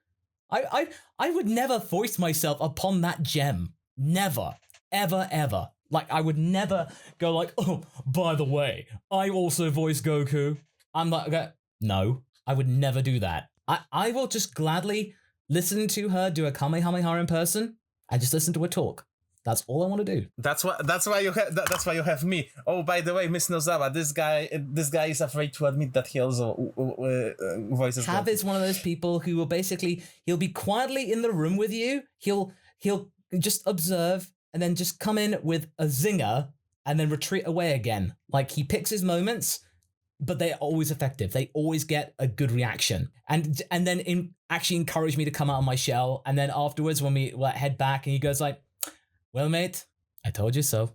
I would never foist myself upon that gem. Never. Ever, ever. Like, I would never go like, oh, by the way, I also voice Goku. I'm like, okay, no, I would never do that. I will just gladly listen to her do a Kamehameha in person and just listen to her talk. That's all I want to do. That's why you have me. Oh, by the way, Miss Nozawa, this guy is afraid to admit that he also voices. Tab is one of those people who will he'll be quietly in the room with you. He'll just observe and then just come in with a zinger and then retreat away again. Like, he picks his moments, but they're always effective. They always get a good reaction. And then actually encourage me to come out of my shell. And then afterwards, when we head back, and he goes like, well, mate, I told you so.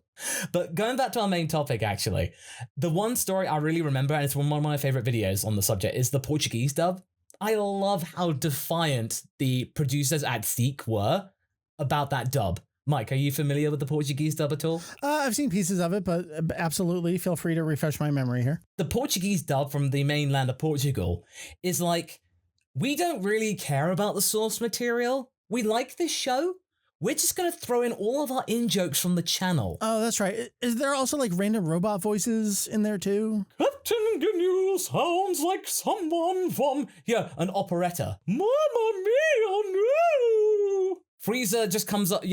But going back to our main topic, actually, the one story I really remember, and it's one of my favorite videos on the subject, is the Portuguese dub. I love how defiant the producers at Seek were about that dub. Mike, are you familiar with the Portuguese dub at all? I've seen pieces of it, but absolutely feel free to refresh my memory here. The Portuguese dub from the mainland of Portugal is like, we don't really care about the source material. We like this show. We're just going to throw in all of our in-jokes from the channel. Oh, that's right. Is there also like random robot voices in there too? Captain Gnu sounds like someone from, an operetta. Mamma mia, no! Frieza just comes up,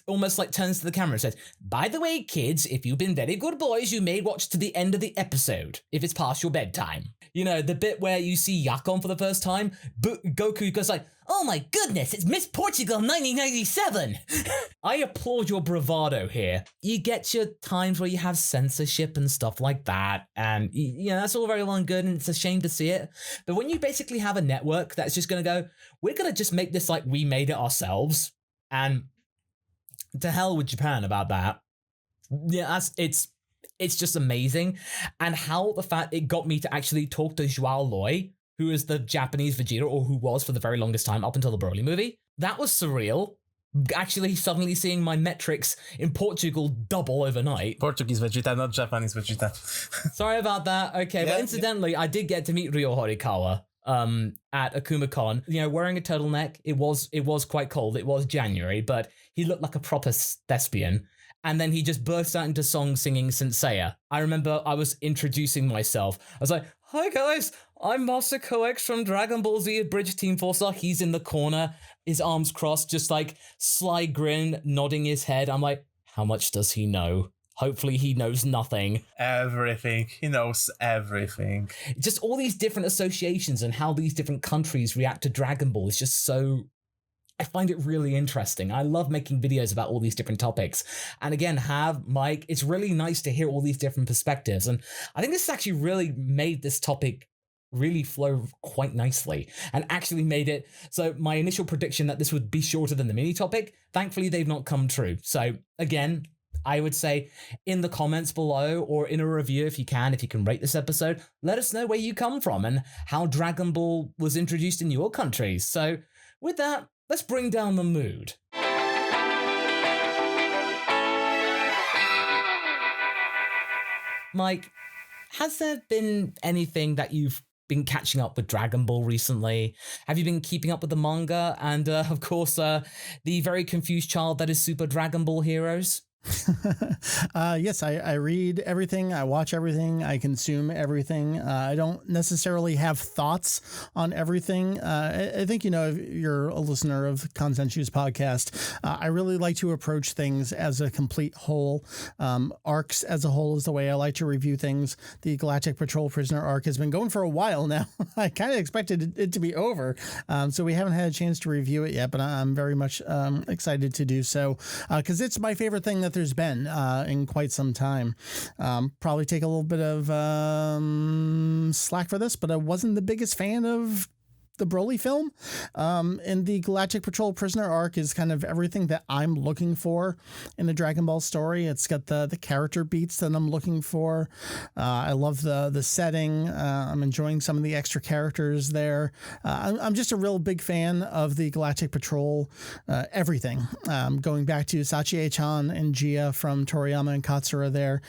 almost like turns to the camera and says, by the way, kids, if you've been very good boys, you may watch to the end of the episode, if it's past your bedtime. You know, the bit where you see Yakon for the first time, Goku goes like, oh my goodness, it's Miss Portugal 1997. I applaud your bravado here. You get your times where you have censorship and stuff like that, and that's all very well and good, and it's a shame to see it. But when you basically have a network that's just going to go, we're going to just make this like we made it ourselves, and to hell with Japan about that. Yeah, it's just amazing. And how the fact it got me to actually talk to Joao Loi, who is the Japanese Vegetto, or who was for the very longest time up until the Broly movie. That was surreal. Actually, suddenly seeing my metrics in Portugal double overnight. Portuguese Vegeta, not Japanese Vegeta. Sorry about that. Okay, but incidentally, I did get to meet Ryo Horikawa at AkumaCon, wearing a turtleneck. It was quite cold. It was January, but he looked like a proper thespian. And then he just burst out into song singing Senseiya. I remember I was introducing myself. I was like, hi guys, I'm MasakoX from Dragon Ball Z Bridge Team 4-Star. He's in the corner, his arms crossed, just like sly grin, nodding his head. I'm like, how much does he know? Hopefully he knows nothing. Everything. He knows everything. Just all these different associations and how these different countries react to Dragon Ball is just so... I find it really interesting. I love making videos about all these different topics. And again, Mike, it's really nice to hear all these different perspectives. And I think this has actually really made this topic really flow quite nicely and actually made it so my initial prediction that this would be shorter than the mini topic, thankfully they've not come true. So again, I would say in the comments below or in a review if you can rate this episode, let us know where you come from and how Dragon Ball was introduced in your countries. So with that, let's bring down the mood. Mike, has there been anything that you've been catching up with Dragon Ball recently? Have you been keeping up with the manga and, of course, the very confused child that is Super Dragon Ball Heroes? Yes, I read everything. I watch everything. I consume everything. I don't necessarily have thoughts on everything. I think, if you're a listener of Conscientious podcast, I really like to approach things as a complete whole. Arcs as a whole is the way I like to review things. The Galactic Patrol Prisoner arc has been going for a while now. I kind of expected it to be over. So we haven't had a chance to review it yet, but I'm very much excited to do so because it's my favorite thing that there's been in quite some time. Probably take a little bit of slack for this, but I wasn't the biggest fan of the Broly film. And the Galactic Patrol Prisoner arc is kind of everything that I'm looking for in a Dragon Ball story. It's got the character beats that I'm looking for. I love the setting. I'm enjoying some of the extra characters there. I'm just a real big fan of the Galactic Patrol, everything. Going back to Sachi-chan and Gia from Toriyama and Katsura there.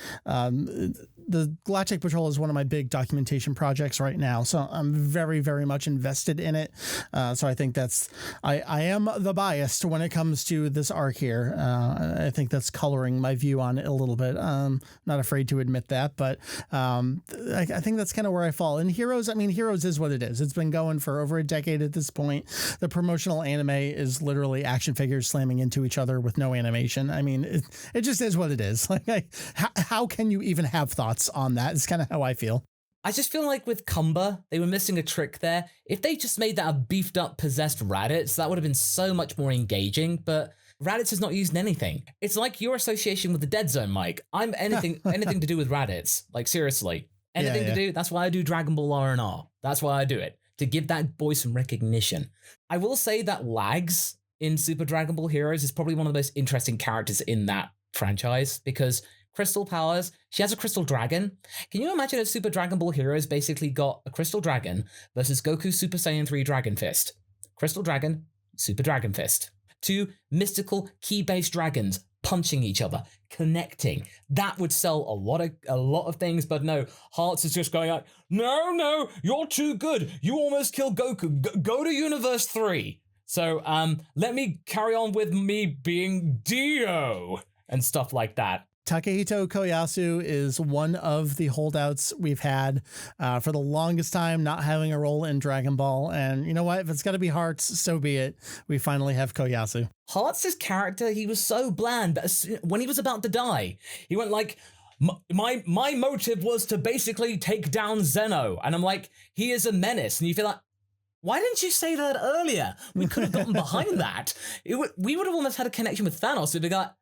The Galactic Patrol is one of my big documentation projects right now, so I'm very, very much invested in it. So I think I am the biased when it comes to this arc here. I think that's coloring my view on it a little bit. I'm not afraid to admit that, but I think that's kind of where I fall. And Heroes is what it is. It's been going for over a decade at this point. The promotional anime is literally action figures slamming into each other with no animation. I mean, it just is what it is. Like, how can you even have thoughts on that? It's kind of how I feel. I just feel like with Kumba, they were missing a trick there. If they just made that a beefed up possessed Raditz, that would have been so much more engaging, but Raditz is not used in anything. It's like your association with the Dead Zone, Mike. I'm anything to do with Raditz. Like, seriously. Anything to do, that's why I do Dragon Ball R&R. That's why I do it. To give that boy some recognition. I will say that Lags in Super Dragon Ball Heroes is probably one of the most interesting characters in that franchise, because crystal powers, she has a crystal dragon. Can you imagine if Super Dragon Ball Heroes basically got a crystal dragon versus Goku Super Saiyan 3 Dragon Fist? Crystal Dragon, Super Dragon Fist. Two mystical key-based dragons punching each other, connecting. That would sell a lot of things, but no, Hearts is just going like, no, you're too good. You almost killed Goku. Go to Universe 3. So let me carry on with me being Dio and stuff like that. Takehito Koyasu is one of the holdouts we've had for the longest time, not having a role in Dragon Ball. And you know what? If it's got to be Hearts, so be it. We finally have Koyasu. Hearts' character, he was so bland, but when he was about to die, he went like, my motive was to basically take down Zeno. And I'm like, he is a menace. And you feel like, why didn't you say that earlier? We could have gotten behind that. We would have almost had a connection with Thanos. We'd have got,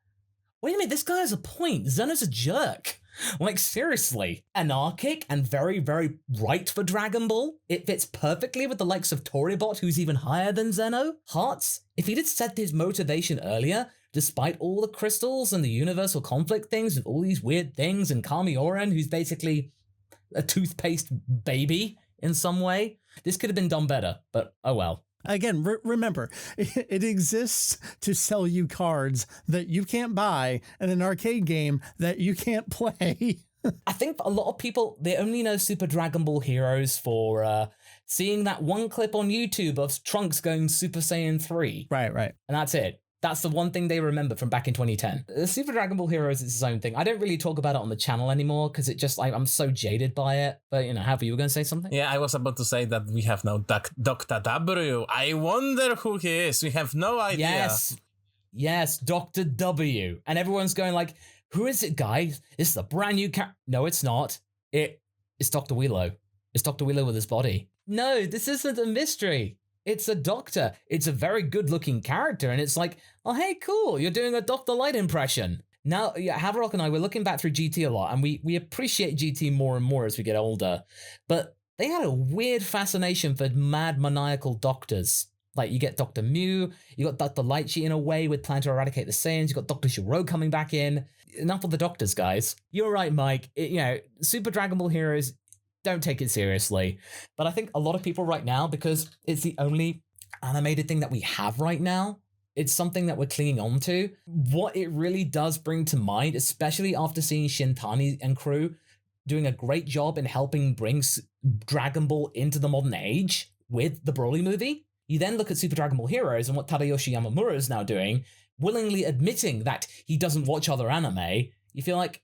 wait a minute, this guy has a point. Zeno's a jerk. Like, seriously. Anarchic and very, very right for Dragon Ball. It fits perfectly with the likes of Toribot, who's even higher than Zeno. Hearts, if he'd have said his motivation earlier, despite all the crystals and the universal conflict things and all these weird things, and Kami Oren, who's basically a toothpaste baby in some way, this could have been done better, but oh well. Again, remember, it exists to sell you cards that you can't buy in an arcade game that you can't play. I think a lot of people, they only know Super Dragon Ball Heroes for seeing that one clip on YouTube of Trunks going Super Saiyan 3. Right. And that's it. That's the one thing they remember from back in 2010. Super Dragon Ball Heroes is its own thing. I don't really talk about it on the channel anymore because it just, like, I'm so jaded by it. But, Harvey, you were going to say something? Yeah, I was about to say that we have now Dr. W. I wonder who he is. We have no idea. Yes, Dr. W. And everyone's going like, who is it, guys? This is a brand new character. No, it's not. It's Dr. Wheelo. It's Dr. Wheelo with his body. No, this isn't a mystery. It's a doctor. It's a very good-looking character, and it's like, oh, hey, cool, you're doing a Dr. Light impression. Now, Haverock and I, we're looking back through GT a lot, and we appreciate GT more and more as we get older, but they had a weird fascination for mad, maniacal doctors. Like, you get Dr. Mew, you got Dr. Lightshi in a way with Plan to Eradicate the Saiyans, you got Dr. Shiro coming back in. Enough of the doctors, guys. You're right, Mike. Super Dragon Ball Heroes, don't take it seriously. But I think a lot of people right now, because it's the only animated thing that we have right now, it's something that we're clinging on to. What it really does bring to mind, especially after seeing Shintani and crew doing a great job in helping bring Dragon Ball into the modern age with the Broly movie. You then look at Super Dragon Ball Heroes and what Tadayoshi Yamamura is now doing willingly admitting that he doesn't watch other anime, you feel like,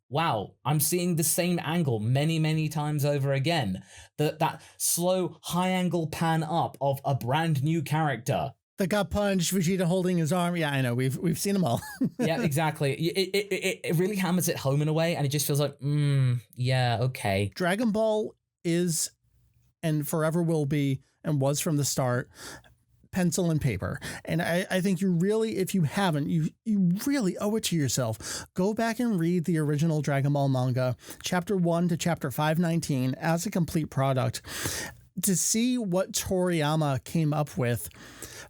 wow, I'm seeing the same angle many, many times over again. That slow, high-angle pan up of a brand new character. That got punched, Vegeta holding his arm. Yeah, I know. We've seen them all. Yeah, exactly. It really hammers it home in a way, and it just feels like, yeah, okay. Dragon Ball is, and forever will be, and was from the start, pencil and paper. And I think you really, if you haven't, you really owe it to yourself. Go back and read the original Dragon Ball manga, chapter 1 to chapter 519, as a complete product, to see what Toriyama came up with,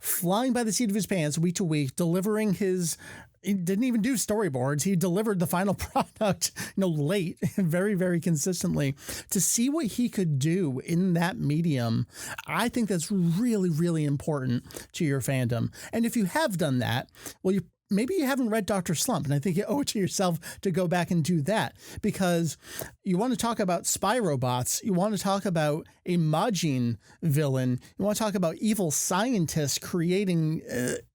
flying by the seat of his pants week to week, delivering he didn't even do storyboards. He delivered the final product, late, very, very consistently. To see what he could do in that medium, I think that's really, really important to your fandom. And if you have done that, well, maybe you haven't read Dr. Slump, and I think you owe it to yourself to go back and do that, because you want to talk about spy robots, you want to talk about a Majin villain, you want to talk about evil scientists creating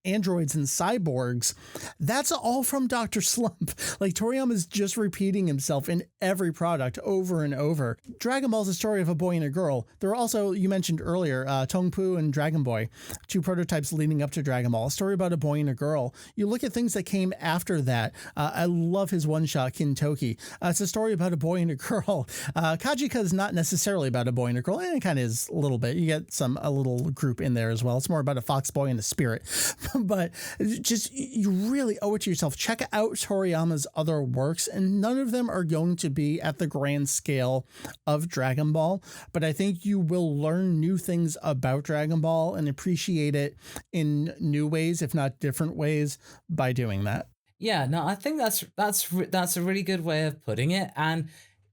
androids and cyborgs. That's all from Dr. Slump. Like, Toriyama is just repeating himself in every product over and over. Dragon Ball is a story of a boy and a girl. There are also, you mentioned earlier, Tongpu and Dragon Boy, two prototypes leading up to Dragon Ball, a story about a boy and a girl. You look at things that came after that. I love his one-shot Kintoki. It's a story about a boy and a girl. Kajika is not necessarily about a boy and a girl, and it kind of is a little bit. You get a little group in there as well. It's more about a fox boy and a spirit. But just, you really owe it to yourself. Check out Toriyama's other works, and none of them are going to be at the grand scale of Dragon Ball, but I think you will learn new things about Dragon Ball and appreciate it in new ways, if not different ways, by doing that. Yeah, no, I think that's a really good way of putting it, and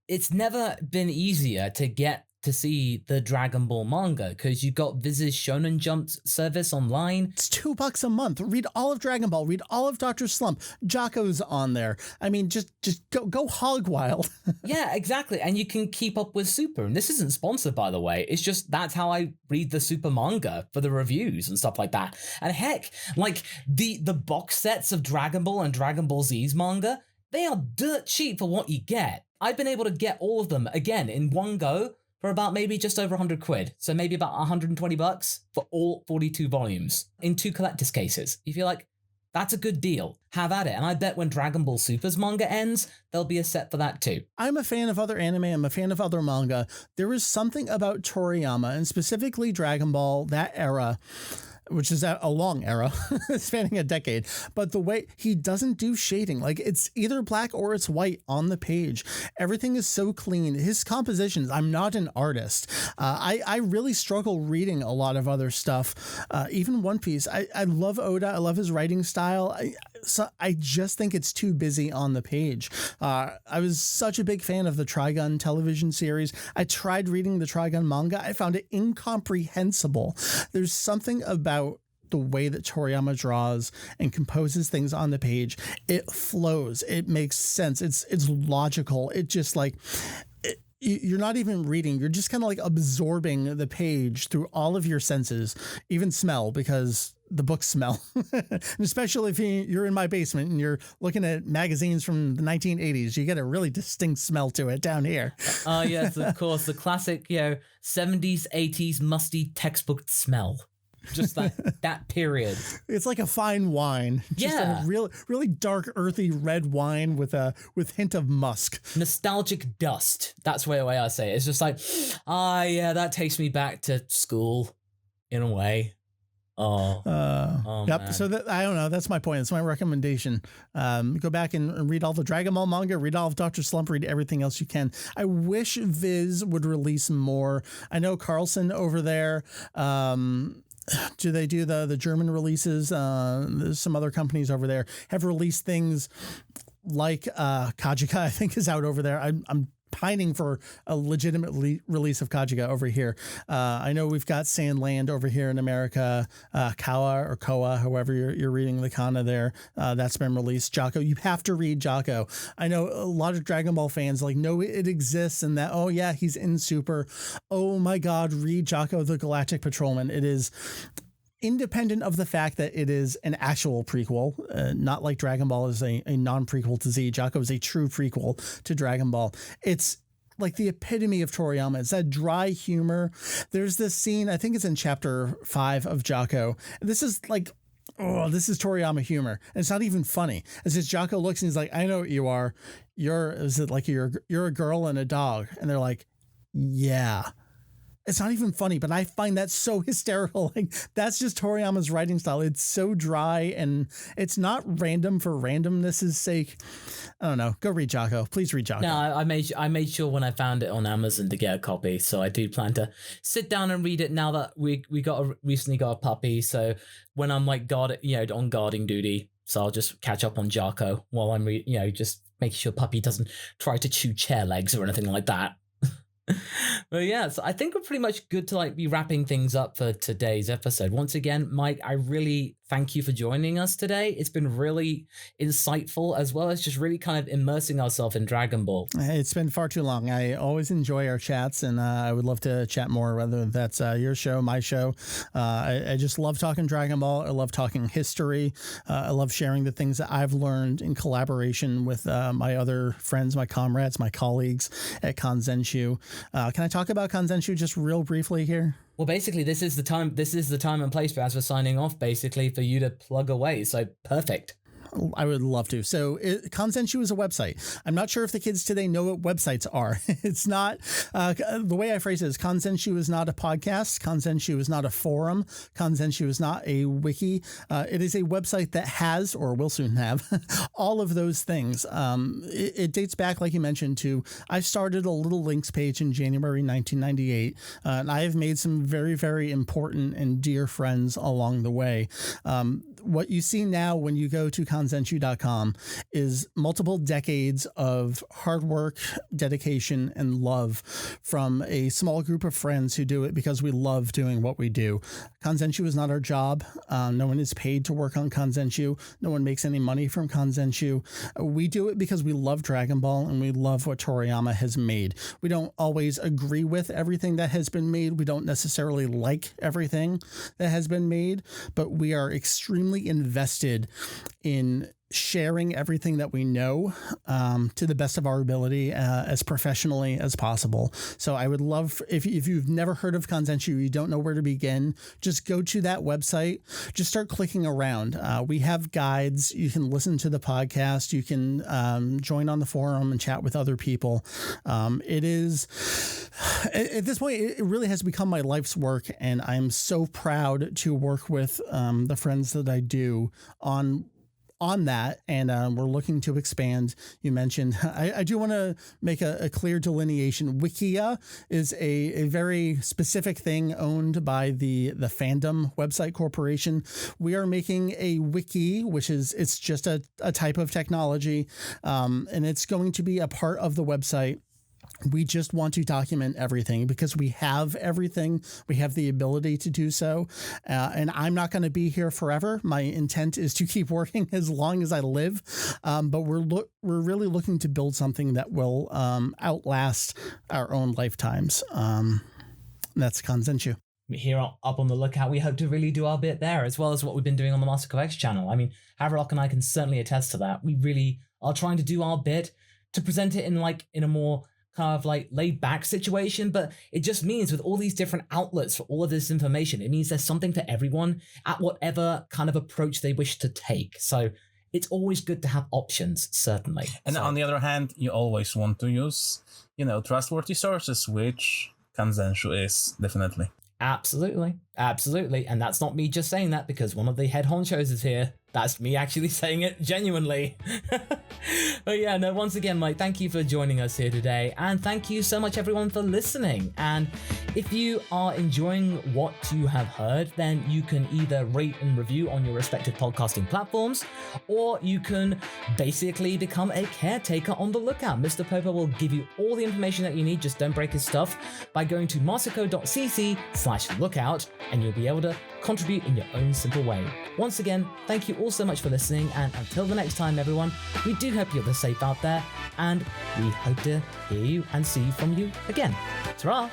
it's never been easier to get to see the Dragon Ball manga, because you got Viz's Shonen Jump service online. It's $2 a month. Read all of Dragon Ball. Read all of Dr. Slump. Jocko's on there. I mean, just go hog wild. Yeah, exactly. And you can keep up with Super. And this isn't sponsored, by the way. It's just that's how I read the Super manga for the reviews and stuff like that. And heck, like the box sets of Dragon Ball and Dragon Ball Z's manga, they are dirt cheap for what you get. I've been able to get all of them, again, in one go, for about maybe just over 100 quid. So maybe about $120 for all 42 volumes in 2 collector's cases. You feel like that's a good deal. Have at it. And I bet when Dragon Ball Super's manga ends, there'll be a set for that too. I'm a fan of other anime. I'm a fan of other manga. There is something about Toriyama, and specifically Dragon Ball, that era, which is a long era, spanning a decade, but the way he doesn't do shading, like it's either black or it's white on the page. Everything is so clean. His compositions, I'm not an artist. I really struggle reading a lot of other stuff, even One Piece. I love Oda. I love his writing style. I just think it's too busy on the page. I was such a big fan of the Trigun television series. I tried reading the Trigun manga. I found it incomprehensible. There's something about the way that Toriyama draws and composes things on the page. It flows. It makes sense. It's logical. It just you're not even reading. You're just kind of like absorbing the page through all of your senses, even smell, because the books smell. And especially if you're in my basement and you're looking at magazines from the 1980s, you get a really distinct smell to it down here. Oh, yes, of course. The classic, 70s, 80s musty textbook smell. Just that period. It's like a fine wine. Just a really dark, earthy red wine with hint of musk. Nostalgic dust. That's the way I say it. It's just like, that takes me back to school in a way. Yep. Man. So I don't know. That's my point. That's my recommendation. Go back and read all the Dragon Ball manga, read all of Dr. Slump, read everything else you can. I wish Viz would release more. I know Carlson over there, do they do the German releases? There's some other companies over there have released things like Kajika, I think, is out over there. I'm pining for a legitimate release of Kajika over here. I know we've got Sandland over here in America, Kawa or Koa, however you're reading the kana there. That's been released. Jocko, you have to read Jocko. I know a lot of Dragon Ball fans know it exists and that, oh yeah, he's in Super. Oh my God, read Jocko the Galactic Patrolman. It is independent of the fact that it is an actual prequel, not like Dragon Ball is a non-prequel to Z. Jocko is a true prequel to Dragon Ball. It's like the epitome of Toriyama. It's that dry humor. There's this scene, I think it's in chapter 5 of Jocko. This is like, this is Toriyama humor. And it's not even funny. It's just Jocko looks and he's like, I know what you are. You're a girl and a dog. And they're like, yeah. It's not even funny, but I find that so hysterical. Like, that's just Toriyama's writing style. It's so dry, and it's not random for randomness' sake. I don't know. Go read Jocko. Please read Jocko. No, I made sure when I found it on Amazon to get a copy. So I do plan to sit down and read it now that we recently got a puppy. So when I'm like on guarding duty, so I'll just catch up on Jocko while I'm just making sure puppy doesn't try to chew chair legs or anything like that. But yeah, so I think we're pretty much good to like be wrapping things up for today's episode. Once again, Mike, I really thank you for joining us today. It's been really insightful, as well as just really kind of immersing ourselves in Dragon Ball. It's been far too long. I always enjoy our chats, and I would love to chat more, whether that's your show, my show. I just love talking Dragon Ball. I love talking history. I love sharing the things that I've learned in collaboration with my other friends, my comrades, my colleagues at Kanzenshu. Can I talk about Kanzenshu just real briefly here? Well, basically, this is the time and place as we're signing off, basically, for you to plug away. So perfect. I would love to. So Kanzenshu is a website. I'm not sure if the kids today know what websites are. It's not, the way I phrase it is Kanzenshu is not a podcast. Kanzenshu is not a forum. Kanzenshu is not a wiki. It is a website that has, or will soon have, all of those things. It dates back, like you mentioned, to I started a little links page in January 1998, and I have made some very, very important and dear friends along the way. What you see now when you go to kanzenshu.com is multiple decades of hard work, dedication, and love from a small group of friends who do it because we love doing what we do. Kanzenshu is not our job. No one is paid to work on Kanzenshu. No one makes any money from Kanzenshu. We do it because we love Dragon Ball and we love what Toriyama has made. We don't always agree with everything that has been made. We don't necessarily like everything that has been made, but we are extremely invested in sharing everything that we know to the best of our ability as professionally as possible. So I would love, if you've never heard of Kanzenshu, you don't know where to begin, just go to that website, just start clicking around. We have guides. You can listen to the podcast. You can join on the forum and chat with other people. It is, at this point, it really has become my life's work, and I'm so proud to work with the friends that I do on that, and we're looking to expand. You mentioned, I do want to make a clear delineation. Wikia is a very specific thing owned by the Fandom website corporation. We are making a wiki, it's just a type of technology, and it's going to be a part of the website. We just want to document everything because we have everything. We have the ability to do so. And I'm not going to be here forever. My intent is to keep working as long as I live. But we're really looking to build something that will outlast our own lifetimes. That's Kanzenshu. Here up on the lookout, we hope to really do our bit there, as well as what we've been doing on the MasakoX channel. I mean, Havelock and I can certainly attest to that. We really are trying to do our bit to present it in a more kind of like laid back situation, but it just means with all these different outlets for all of this information, it means there's something for everyone at whatever kind of approach they wish to take. So it's always good to have options, certainly. And on the other hand, you always want to use, trustworthy sources, which Kanzenshu is definitely. Absolutely. And that's not me just saying that because one of the head honchos is here. That's me actually saying it genuinely. But yeah, no, once again, Mike, thank you for joining us here today. And thank you so much, everyone, for listening. And if you are enjoying what you have heard, then you can either rate and review on your respective podcasting platforms, or you can basically become a caretaker on the lookout. Mr. Popo will give you all the information that you need. Just don't break his stuff by going to masako.cc/lookout, and you'll be able to contribute in your own simple way. Once again, thank you all so much for listening, and until the next time, everyone, we do hope you're safe out there, and we hope to hear you and see from you again. Ta-ra!